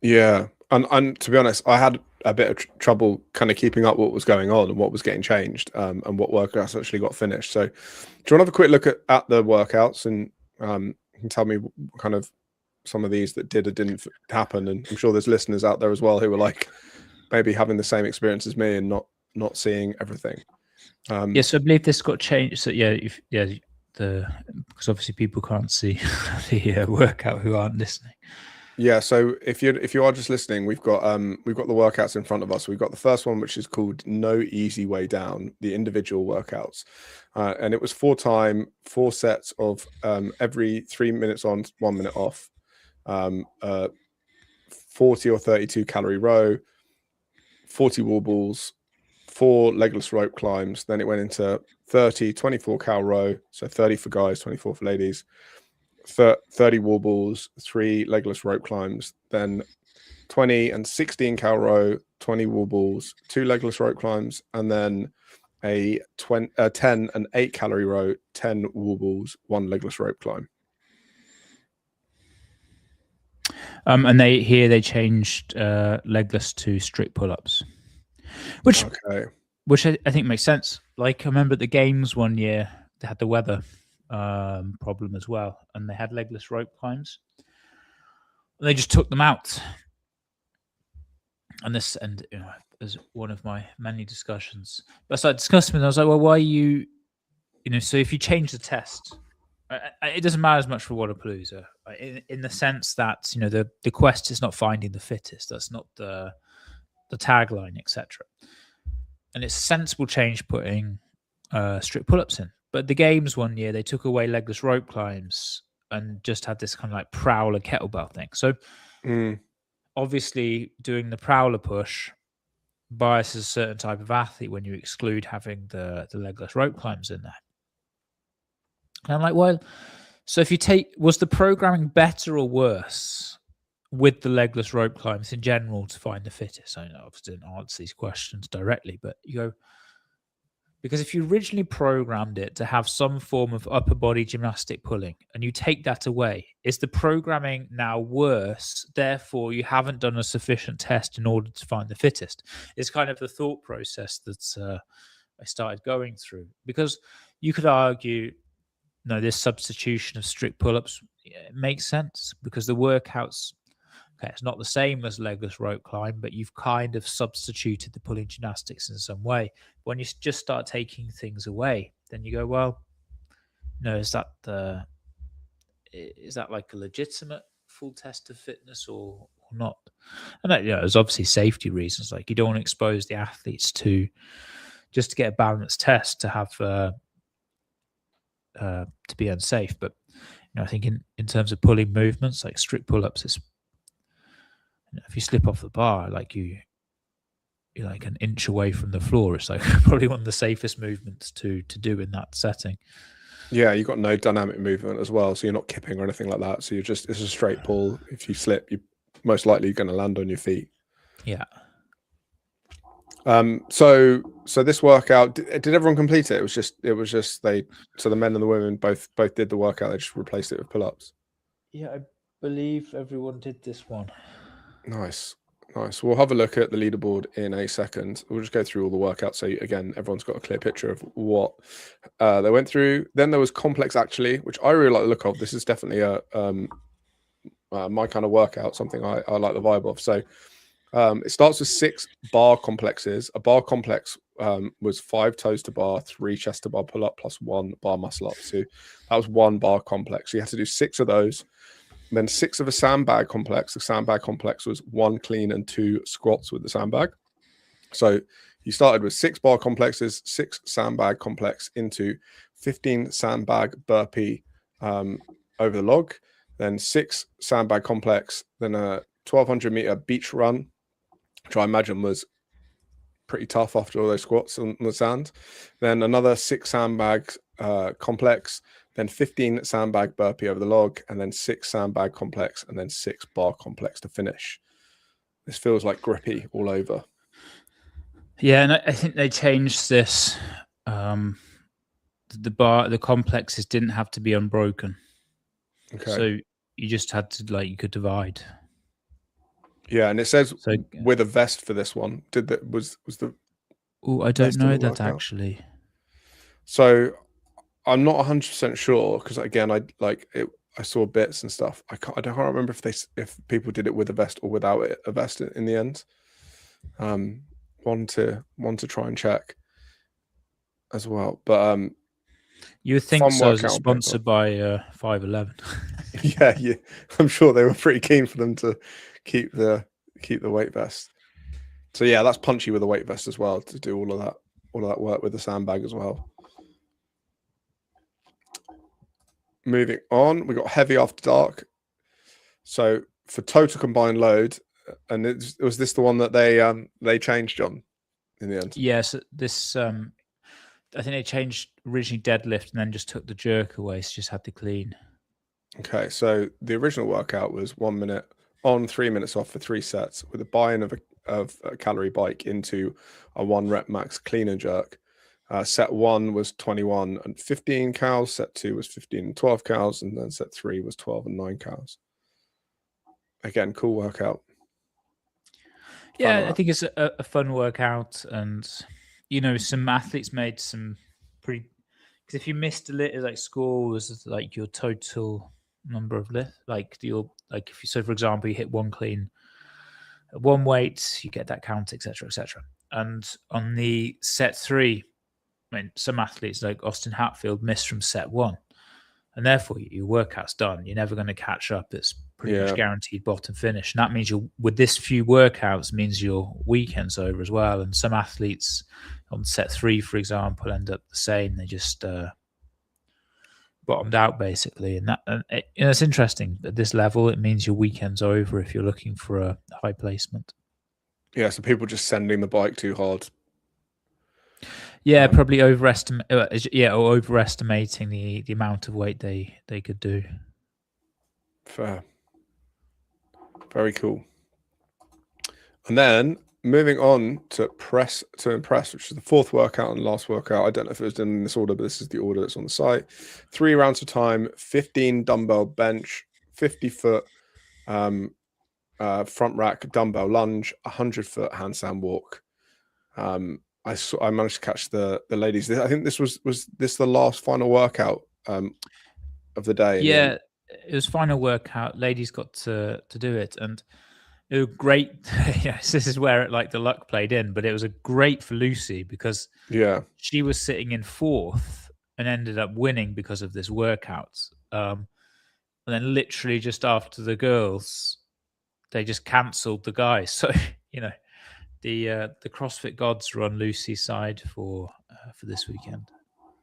Yeah. And to be honest, I had a bit of trouble kind of keeping up what was going on and what was getting changed, and what workouts actually got finished. So do you want to have a quick look at the workouts, and you can tell me kind of some of these that did or didn't happen? And I'm sure there's listeners out there as well who were like maybe having the same experience as me and not seeing everything. Yes, I believe this got changed. So because obviously people can't see the workout who aren't listening. Yeah, so if you are just listening, we've got the workouts in front of us. We've got the first one, which is called No Easy Way Down, the individual workouts, and it was 4 sets of every 3 minutes on, 1 minute off, 40 or 32 calorie row, 40 wall balls, 4 legless rope climbs. Then it went into 30, 24 cal row, so 30 for guys, 24 for ladies. 30 wall balls, 3 legless rope climbs, then 20 and 16 cal row, 20 wall balls, 2 legless rope climbs, and then a 10 and 8 calorie row, 10 wall balls, 1 legless rope climb. And they changed legless to strict pull-ups, which I think makes sense. Like I remember at the games one year, they had the weather problem as well, and they had legless rope climbs, and they just took them out. And as one of my many discussions, but I started discussing with them, I was like, well, why are you so if you change the test, it doesn't matter as much for Wodapalooza, in the sense that the quest is not finding the fittest. That's not the tagline, etc. And it's a sensible change putting strict pull-ups in. But the games one year, they took away legless rope climbs and just had this kind of like prowler kettlebell thing. So obviously doing the prowler push biases a certain type of athlete when you exclude having the legless rope climbs in there. And I'm like, well, so if you was the programming better or worse with the legless rope climbs in general to find the fittest? I know obviously didn't answer these questions directly, but you go, because if you originally programmed it to have some form of upper body gymnastic pulling and you take that away, is the programming now worse? Therefore, you haven't done a sufficient test in order to find the fittest. It's kind of the thought process that I started going through. Because you could argue, no, this substitution of strict pull-ups makes sense because the workouts, okay, it's not the same as legless rope climb, but you've kind of substituted the pulling gymnastics in some way. When you just start taking things away, then you go, well, is that like a legitimate full test of fitness or not? And there's obviously safety reasons. Like you don't want to expose the athletes to just to get a balanced test to have to be unsafe. But I think in terms of pulling movements, like strict pull-ups, it's if you slip off the bar, like you're like an inch away from the floor, it's like probably one of the safest movements to do in that setting. Yeah, you've got no dynamic movement as well, so you're not kipping or anything like that. So it's a straight pull. If you slip, you're most likely going to land on your feet. Yeah. So this workout, did everyone complete it? It was just the men and the women both did the workout. They just replaced it with pull-ups. Yeah, I believe everyone did this one. Nice. We'll have a look at the leaderboard in a second. We'll just go through all the workouts. So again, everyone's got a clear picture of what they went through. Then there was complex actually, which I really like the look of. This is definitely my kind of workout, something I like the vibe of. So it starts with 6 bar complexes. A bar complex was 5 toes to bar, 3 chest to bar pull up plus 1 bar muscle up. So that was 1 bar complex. So you have to do 6 of those. And then 6 of a sandbag complex. The sandbag complex was 1 clean and 2 squats with the sandbag. So you started with 6 bar complexes, 6 sandbag complex into 15 sandbag burpee over the log, then 6 sandbag complex, then a 1200 meter beach run, which I imagine was pretty tough after all those squats on the sand. Then another 6 sandbag complex, then 15 sandbag burpee over the log, and then 6 sandbag complex, and then 6 bar complex to finish. This feels like grippy all over. Yeah, and I think they changed this. The complexes didn't have to be unbroken. Okay. So you just had to you could divide. Yeah, and it says with a vest for this one. Was the? Oh, I don't know that actually. So I'm not 100% sure because again, I saw bits and stuff. I can't remember if people did it with a vest or without a vest in the end. One to try and check as well. But you would think so. It's sponsored by 511. Yeah. I'm sure they were pretty keen for them to keep the weight vest. So yeah, that's punchy with the weight vest as well to do all of that work with the sandbag as well. Moving on, we got heavy after dark. So for total combined load, and was this the one that they changed, John, in the end? Yes, this I think they changed originally deadlift and then just took the jerk away, so just had the clean. Okay, so the original workout was 1 minute on, 3 minutes off for 3 sets with a buy-in of a calorie bike into a 1 rep max clean and jerk. Set 1 was 21 and 15 cows. Set 2 was 15 and 12 cows, and then set 3 was 12 and 9 cows. Again, cool workout. Yeah, I think it's a fun workout, and some athletes made some pretty. Because if you missed a little, like score was like your total number of lift, like if you, so for example, you hit 1 clean, 1 weight, you get that count, etc., etc. And on the set 3, I mean, some athletes like Austin Hatfield missed from set 1, and therefore your workout's done. You're never going to catch up. It's pretty much guaranteed bottom finish, and that means with this few workouts means your weekend's over as well. And some athletes on set 3, for example, end up the same. They just bottomed out basically, and it's interesting at this level. It means your weekend's over if you're looking for a high placement. Yeah, so people just sending the bike too hard. Yeah, probably overestimating the amount of weight they could do. Fair. Very cool. And then moving on to press to impress, which is the 4th workout and last workout. I don't know if it was done in this order, but this is the order that's on the site. 3 rounds of time, 15 dumbbell bench, 50-foot front rack dumbbell lunge, 100-foot handstand walk. I managed to catch the ladies. I think this was this the last final workout of the day. Yeah, it was final workout. Ladies got to do it, and it was great. Yes, this is where the luck played in, but it was a great for Lucy because she was sitting in 4th and ended up winning because of this workout. And then literally just after the girls, they just cancelled the guys. So the CrossFit gods are on Lucy's side for this weekend.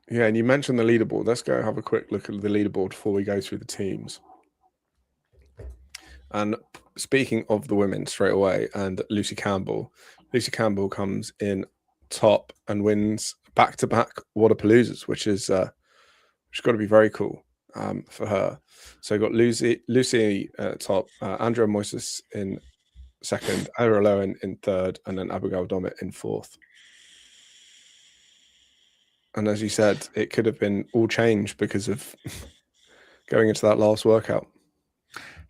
Yeah, and you mentioned the leaderboard. Let's go have a quick look at the leaderboard before we go through the teams. And speaking of the women straight away, and Lucy Campbell comes in top and wins back-to-back Wodapaloozas, which has got to be very cool for her. So we've got Lucy top, Andrea Moises in 2nd, Ira Lowen in 3rd, and then Abigail Domit in 4th. And as you said, it could have been all changed because of going into that last workout.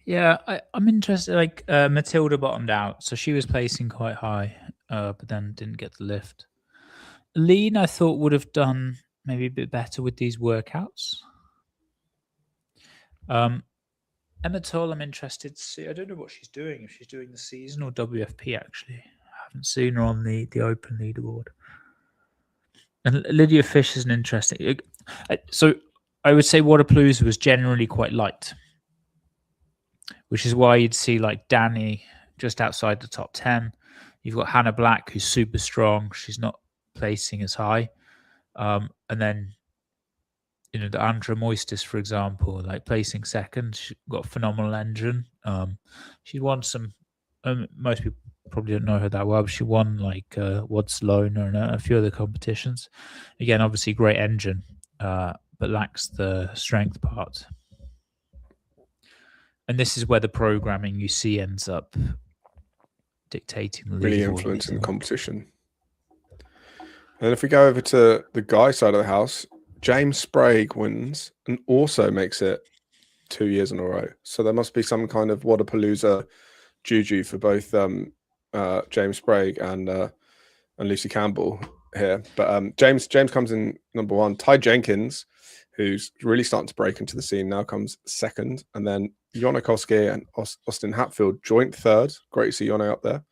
Yeah, I'm interested. Matilda bottomed out, so she was placing quite high, but then didn't get the lift. Lean, I thought, would have done maybe a bit better with these workouts. Emma Toll, I'm interested to see. I don't know what she's doing, if she's doing the season or WFP, actually. I haven't seen her on the open leaderboard. And Lydia Fish is an interesting. So I would say Wodapalooza was generally quite light, which is why you'd see Danny just outside the top 10. You've got Hannah Black, who's super strong. She's not placing as high. And then, the Andrea Moistis, for example, placing 2nd. She's got a phenomenal engine. She won some, most people probably don't know her that well, but she won Wadslona and a few other competitions. Again, obviously great engine, but lacks the strength part. And this is where the programming you see ends up dictating the really influencing the competition. And if we go over to the guy side of the house, James Sprague wins and also makes it 2 years in a row. So there must be some kind of Wodapalooza juju for both James Sprague and Lucy Campbell here. But James comes in number 1. Ty Jenkins, who's really starting to break into the scene now, comes 2nd. And then Jonna Koski and Austin Hatfield joint 3rd. Great to see Jonna up there.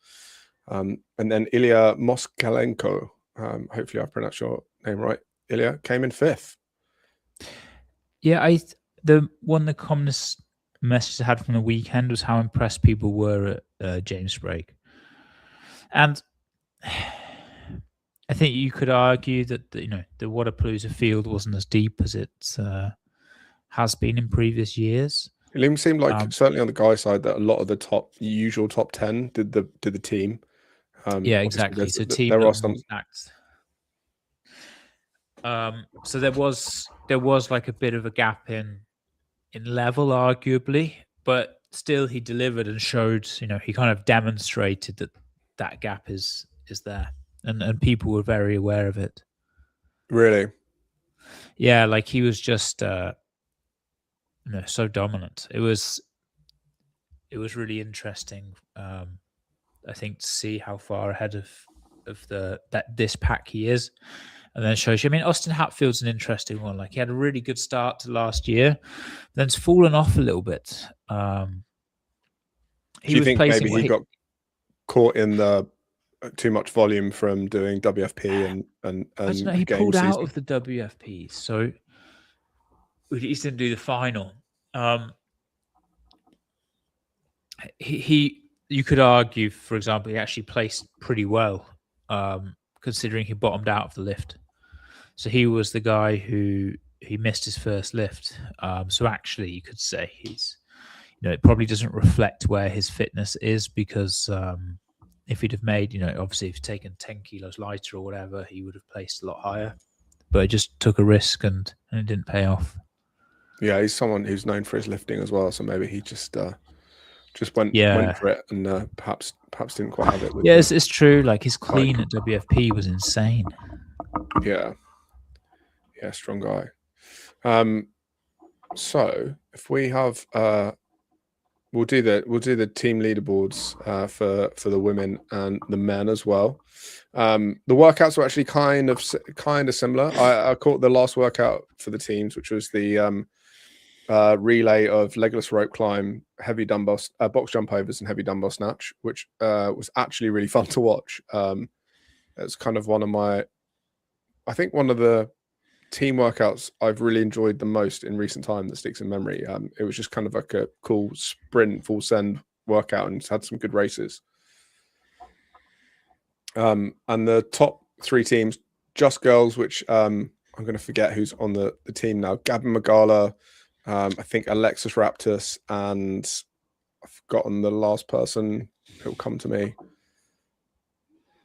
And then Ilya Moskalenko, hopefully I pronounced your name right, Ilya, came in 5th. Yeah, the commonest message I had from the weekend was how impressed people were at James Sprague. And I think you could argue that the Wodapalooza field wasn't as deep as it has been in previous years. It seemed like certainly on the guy side that a lot of the usual top 10 did the team. Yeah, exactly. So team there that are some was stacked. So there was like a bit of a gap in level, arguably, but still he delivered and showed. He kind of demonstrated that gap is there, and people were very aware of it. Really. Yeah, like he was just so dominant. It was really interesting. I think to see how far ahead of this pack he is. And then it shows you. I mean, Austin Hatfield's an interesting one. Like he had a really good start to last year, then it's fallen off a little bit. Do you think maybe he got caught in the too much volume from doing WFP and I don't know, he pulled out of the WFP, so he didn't do the final. You could argue, for example, he actually placed pretty well, considering he bottomed out of the lift. So he was the guy who he missed his first lift. So actually, you could say he's, it probably doesn't reflect where his fitness is, because if he'd have made, obviously if he'd taken 10 kilos lighter or whatever, he would have placed a lot higher. But he just took a risk and it didn't pay off. Yeah, he's someone who's known for his lifting as well. So maybe he just went for it and perhaps didn't quite have it. Yeah, it's true. Like his clean at WFP was insane. Yeah, strong guy. So if we have, we'll do the team leaderboards for the women and the men as well. The workouts were actually kind of similar. I caught the last workout for the teams, which was the relay of legless rope climb, heavy dumbbell, box jump overs, and heavy dumbbell snatch, which was actually really fun to watch. It's kind of one of the team workouts I've really enjoyed the most in recent time that sticks in memory. It was just kind of like a cool sprint, full send workout, and had some good races. And the top three teams, just girls, which I'm going to forget who's on the team now. Gabby Magala, I think Alexis Raptus, and I've forgotten the last person. It'll come to me.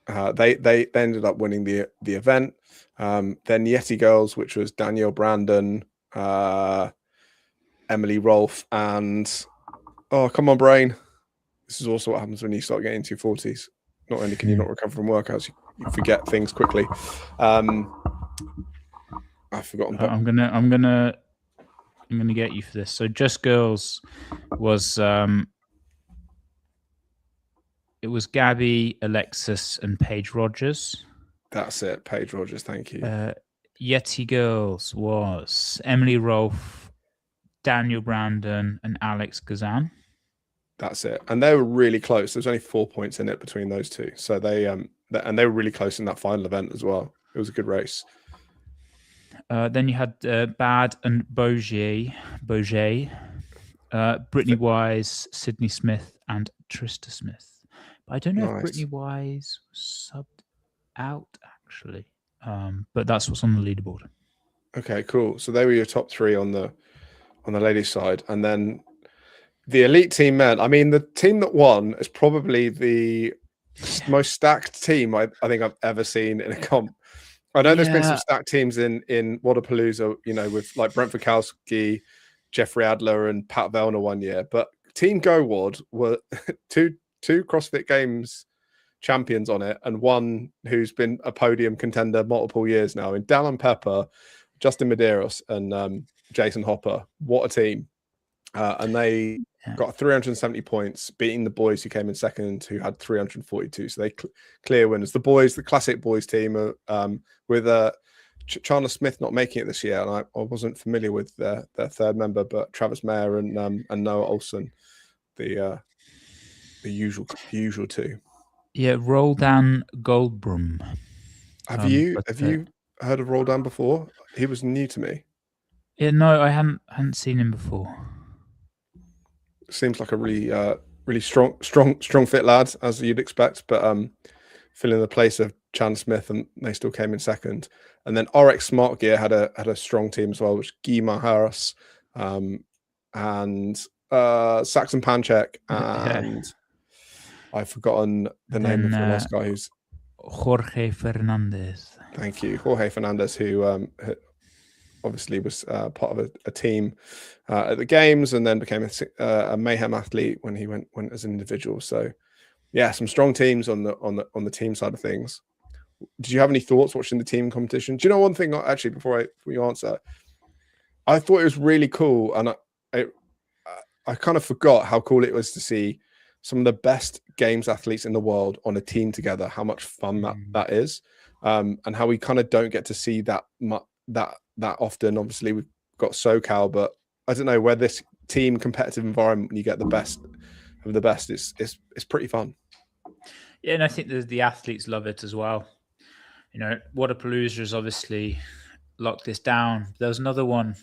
They ended up winning the event. Then Yeti Girls, which was Danielle Brandon, Emily Rolfe, and come on, brain. This is also what happens when you start getting into your 40s. Not only can you not recover from workouts, you forget things quickly. I've forgotten. I'm gonna get you for this. So Just Girls was it was Gabby, Alexis, and Paige Rogers. That's it, Paige Rogers. Thank you. Yeti Girls was Emily Rolfe, Daniel Brandon, and Alex Gazan. That's it, and they were really close. There's only 4 points in it between those two, so they were really close in that final event as well. It was a good race. Then you had Bad and Bourget, Brittany Wise, Sydney Smith, and Trista Smith. But I don't know if Brittany Wise was subbed out actually, but that's what's on the leaderboard. Okay, cool. So they were your top three on the ladies' side, and then the elite team men. I mean, the team that won is probably the most stacked team I think I've ever seen in a comp. I know there's been some stacked teams in Wodapalooza, with like Brent Fikowski, Jeffrey Adler, and Pat Vellner one year, but Team Go Wad were two CrossFit Games champions on it, and one who's been a podium contender multiple years now in Dallin Pepper, Justin Medeiros, and Jason Hopper. What a team. And they got 370 points, beating the boys who came in second, who had 342. So they clear winners. The boys, the classic boys team, with Chandler Smith not making it this year, and I wasn't familiar with their third member, but Travis Mayer and Noah Olsen, the usual two. Yeah, Roldan Goldbrum. Have you heard of Roldan before? He was new to me. Yeah, no, I hadn't seen him before. seems like a really strong fit lad, as you'd expect, but filling the place of Chan Smith, and they still came in second. And then RX Smart Gear had a strong team as well, which Guy Maharas, and Saxon Panchek, and I've forgotten the name of the last guy who's Jorge Fernandez. Thank you, Jorge Fernandez, who obviously was part of a team at the games, and then became a Mayhem athlete when he went as an individual. So, yeah, some strong teams on the team side of things. Did you have any thoughts watching the team competition? Do you know one thing? Actually, before you answer, I thought it was really cool, and I kind of forgot how cool it was to see some of the best games athletes in the world on a team together. How much fun that is, and how we kind of don't get to see that often. Obviously, we've got SoCal, but I don't know, where this team competitive environment, when you get the best of the best, it's pretty fun. Yeah, and I think the athletes love it as well. You know, Wodapalooza has obviously locked this down. There was another one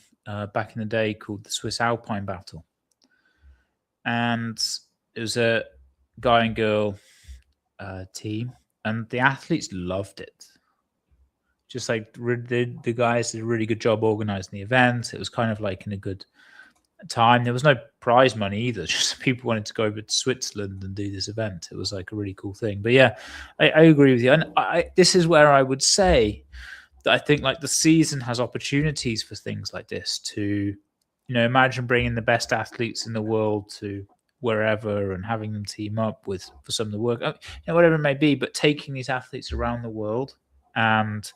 back in the day called the Swiss Alpine Battle, and it was a guy and girl team, and the athletes loved it. Just like the guys did a really good job organizing the event. It was kind of like in a good time. There was no prize money either. Just people wanted to go over to Switzerland and do this event. It was like a really cool thing. But yeah, I agree with you. And this is where I would say that I think like the season has opportunities for things like this to, you know, imagine bringing the best athletes in the world to wherever and having them team up for some of the work, you know, whatever it may be, but taking these athletes around the world and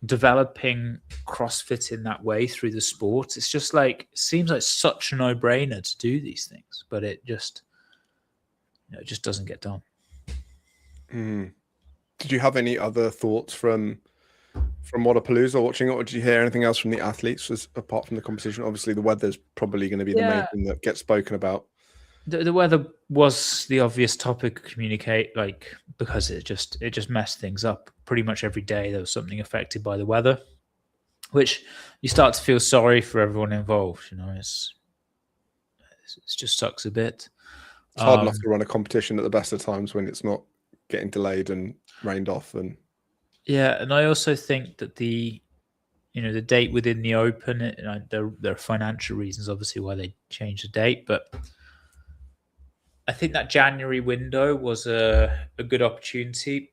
developing CrossFit in that way through the sport. It's just like, it seems like such a no-brainer to do these things, but it just doesn't get done. Did you have any other thoughts from Wodapalooza watching it, or did you hear anything else from the athletes apart from the competition? Obviously, the weather's probably going to be the main thing that gets spoken about. The weather was the obvious topic to communicate, like, because it just messed things up. Pretty much every day there was something affected by the weather, which you start to feel sorry for everyone involved. You know, it just sucks a bit. It's hard enough to run a competition at the best of times when it's not getting delayed and rained off. And yeah, and I also think that the date within the Open, there are financial reasons, obviously, why they changed the date, but I think that January window was a good opportunity.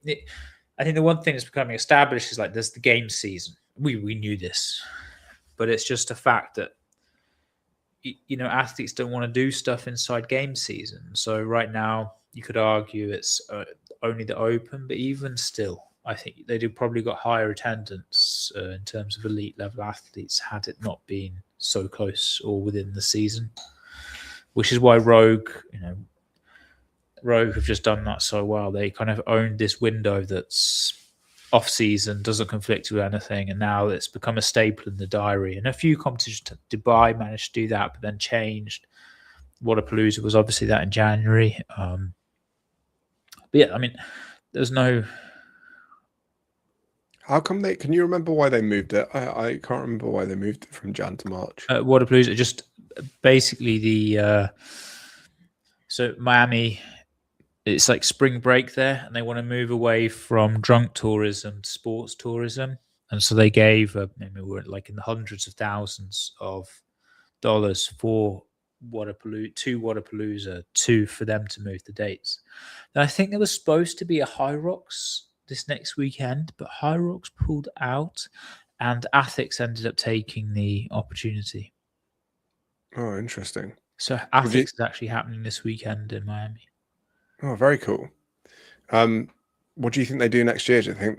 I think the one thing that's becoming established is like there's the game season. We knew this, but it's just a fact that, you know, athletes don't want to do stuff inside game season. So right now you could argue it's only the Open, but even still, I think they probably got higher attendance in terms of elite level athletes had it not been so close or within the season, which is why Rogue have just done that so well. They kind of owned this window that's off season, doesn't conflict with anything, and now it's become a staple in the diary. And a few competitions, Dubai managed to do that, but then changed. Wodapalooza was obviously that in January. But yeah, I mean, there's no. How come can you remember why they moved it? I can't remember why they moved it from Jan to March. Wodapalooza, just basically so Miami, it's like spring break there, and they want to move away from drunk tourism to sports tourism. And so they gave, we're like in the hundreds of thousands of dollars for Wodapalooza for them to move the dates. And I think there was supposed to be a High Rocks this next weekend, but High Rocks pulled out, and Athletics ended up taking the opportunity. Oh, interesting. So Athletics is actually happening this weekend in Miami. Oh, very cool. What do you think they do next year? Do you think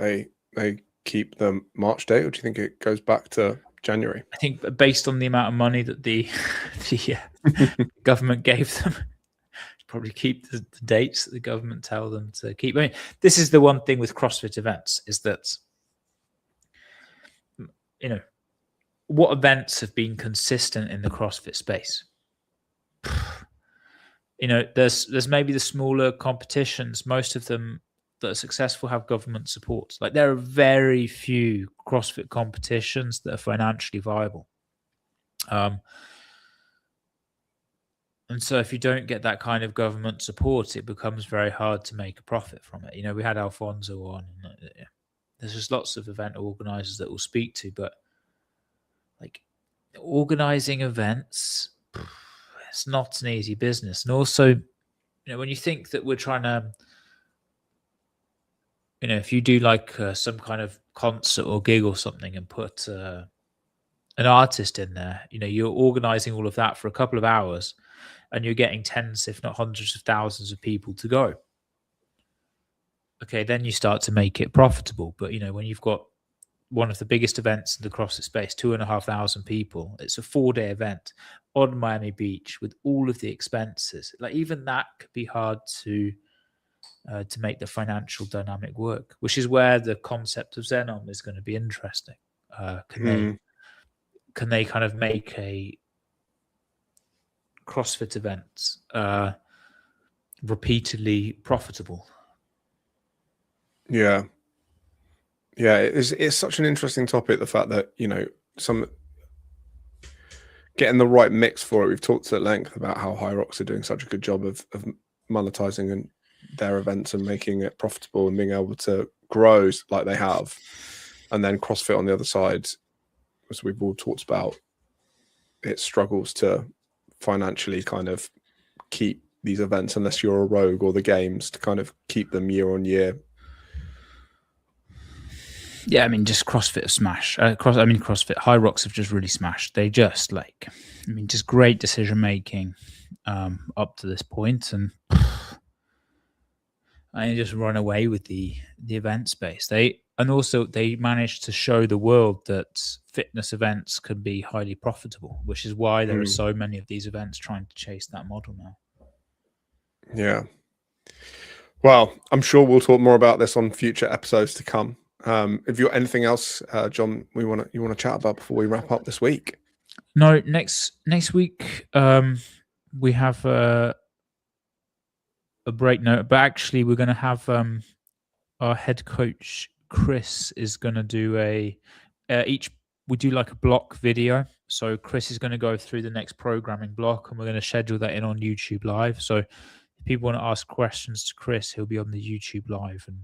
they keep the March date, or do you think it goes back to January? I think based on the amount of money that the government gave them, probably keep the dates that the government tell them to keep. I mean, this is the one thing with CrossFit events, is that, you know, what events have been consistent in the CrossFit space? You know, there's maybe the smaller competitions. Most of them that are successful have government support. Like, there are very few CrossFit competitions that are financially viable. And so if you don't get that kind of government support, it becomes very hard to make a profit from it. You know, we had Alfonso on, and there's just lots of event organizers that we'll speak to, but like organizing events, it's not an easy business. And also, you know, when you think that we're trying to, you know, if you do like some kind of concert or gig or something and put an artist in there, you know, you're organizing all of that for a couple of hours and you're getting tens, if not hundreds of thousands of people to go. Okay, then you start to make it profitable. But, you know, when you've got one of the biggest events in the CrossFit space, 2,500 people, it's a 4-day event on Miami Beach with all of the expenses. Like even that could be hard to make the financial dynamic work, which is where the concept of Xenon is going to be interesting. Can they kind of make a CrossFit event repeatedly profitable? Yeah, it's such an interesting topic. The fact that, you know, some getting the right mix for it. We've talked at length about how High Rocks are doing such a good job of monetizing and their events and making it profitable and being able to grow like they have. And then CrossFit on the other side, as we've all talked about, it struggles to financially kind of keep these events unless you're a Rogue or the Games to kind of keep them year on year. Yeah, I mean, just CrossFit smash. CrossFit High Rocks have just really smashed. They just just great decision making up to this point, and I just run away with the event space. They managed to show the world that fitness events can be highly profitable, which is why there are so many of these events trying to chase that model now. Yeah. Well, I'm sure we'll talk more about this on future episodes to come. If you've got anything else, John, you want to chat about before we wrap up this week? No, next week we have a break note, but actually we're going to have our head coach Chris is going to do we do like a block video. So Chris is going to go through the next programming block, and we're going to schedule that in on YouTube Live. So if people want to ask questions to Chris, he'll be on the YouTube Live, and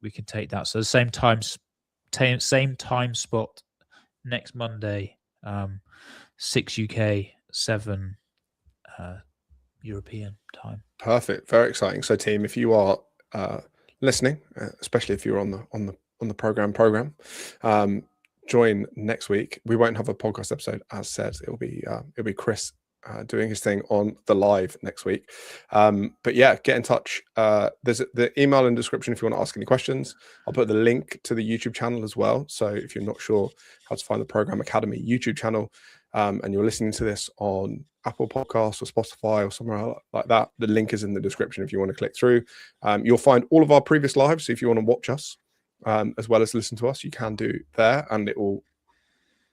we can take that. So the same time spot next Monday, 6 UK, 7 European time. Perfect. Very exciting. So team, if you are listening, especially if you're on the program, join next week. We won't have a podcast episode, as said. It'll be Chris doing his thing on the live next week. But yeah, get in touch. There's the email in the description if you want to ask any questions. I'll put the link to the YouTube channel as well. So if you're not sure how to find the Program Academy YouTube channel, and you're listening to this on Apple Podcasts or Spotify or somewhere like that, the link is in the description if you want to click through. You'll find all of our previous lives. So if you want to watch us as well as listen to us, you can do there, and it will,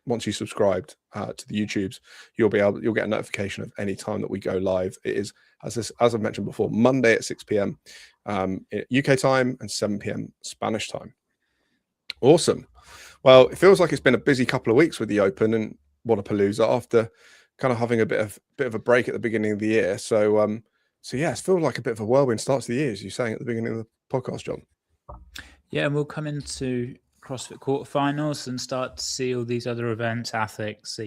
once you subscribed to the YouTubes, you'll get a notification of any time that we go live. It is, as I've mentioned before, Monday at 6 p.m. UK time and 7 p.m. Spanish time. Awesome. Well, it feels like it's been a busy couple of weeks with the Open and Wodapalooza after kind of having a bit of a break at the beginning of the year. So yeah, it feels like a bit of a whirlwind start to the year, as you were saying at the beginning of the podcast, John. Yeah, and we'll come into CrossFit quarterfinals and start to see all these other events, Athletics,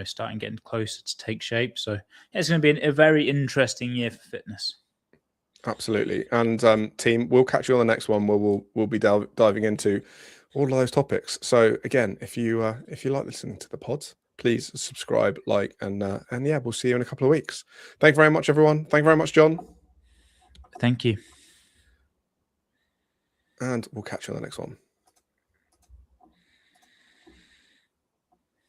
starting getting closer to take shape. So yeah, it's going to be a very interesting year for fitness. Absolutely. And team, we'll catch you on the next one where we'll be diving into all of those topics. So again, if you like listening to the pods, please subscribe, like, and yeah, we'll see you in a couple of weeks. Thank you very much, everyone. Thank you very much, John. Thank you. And we'll catch you on the next one.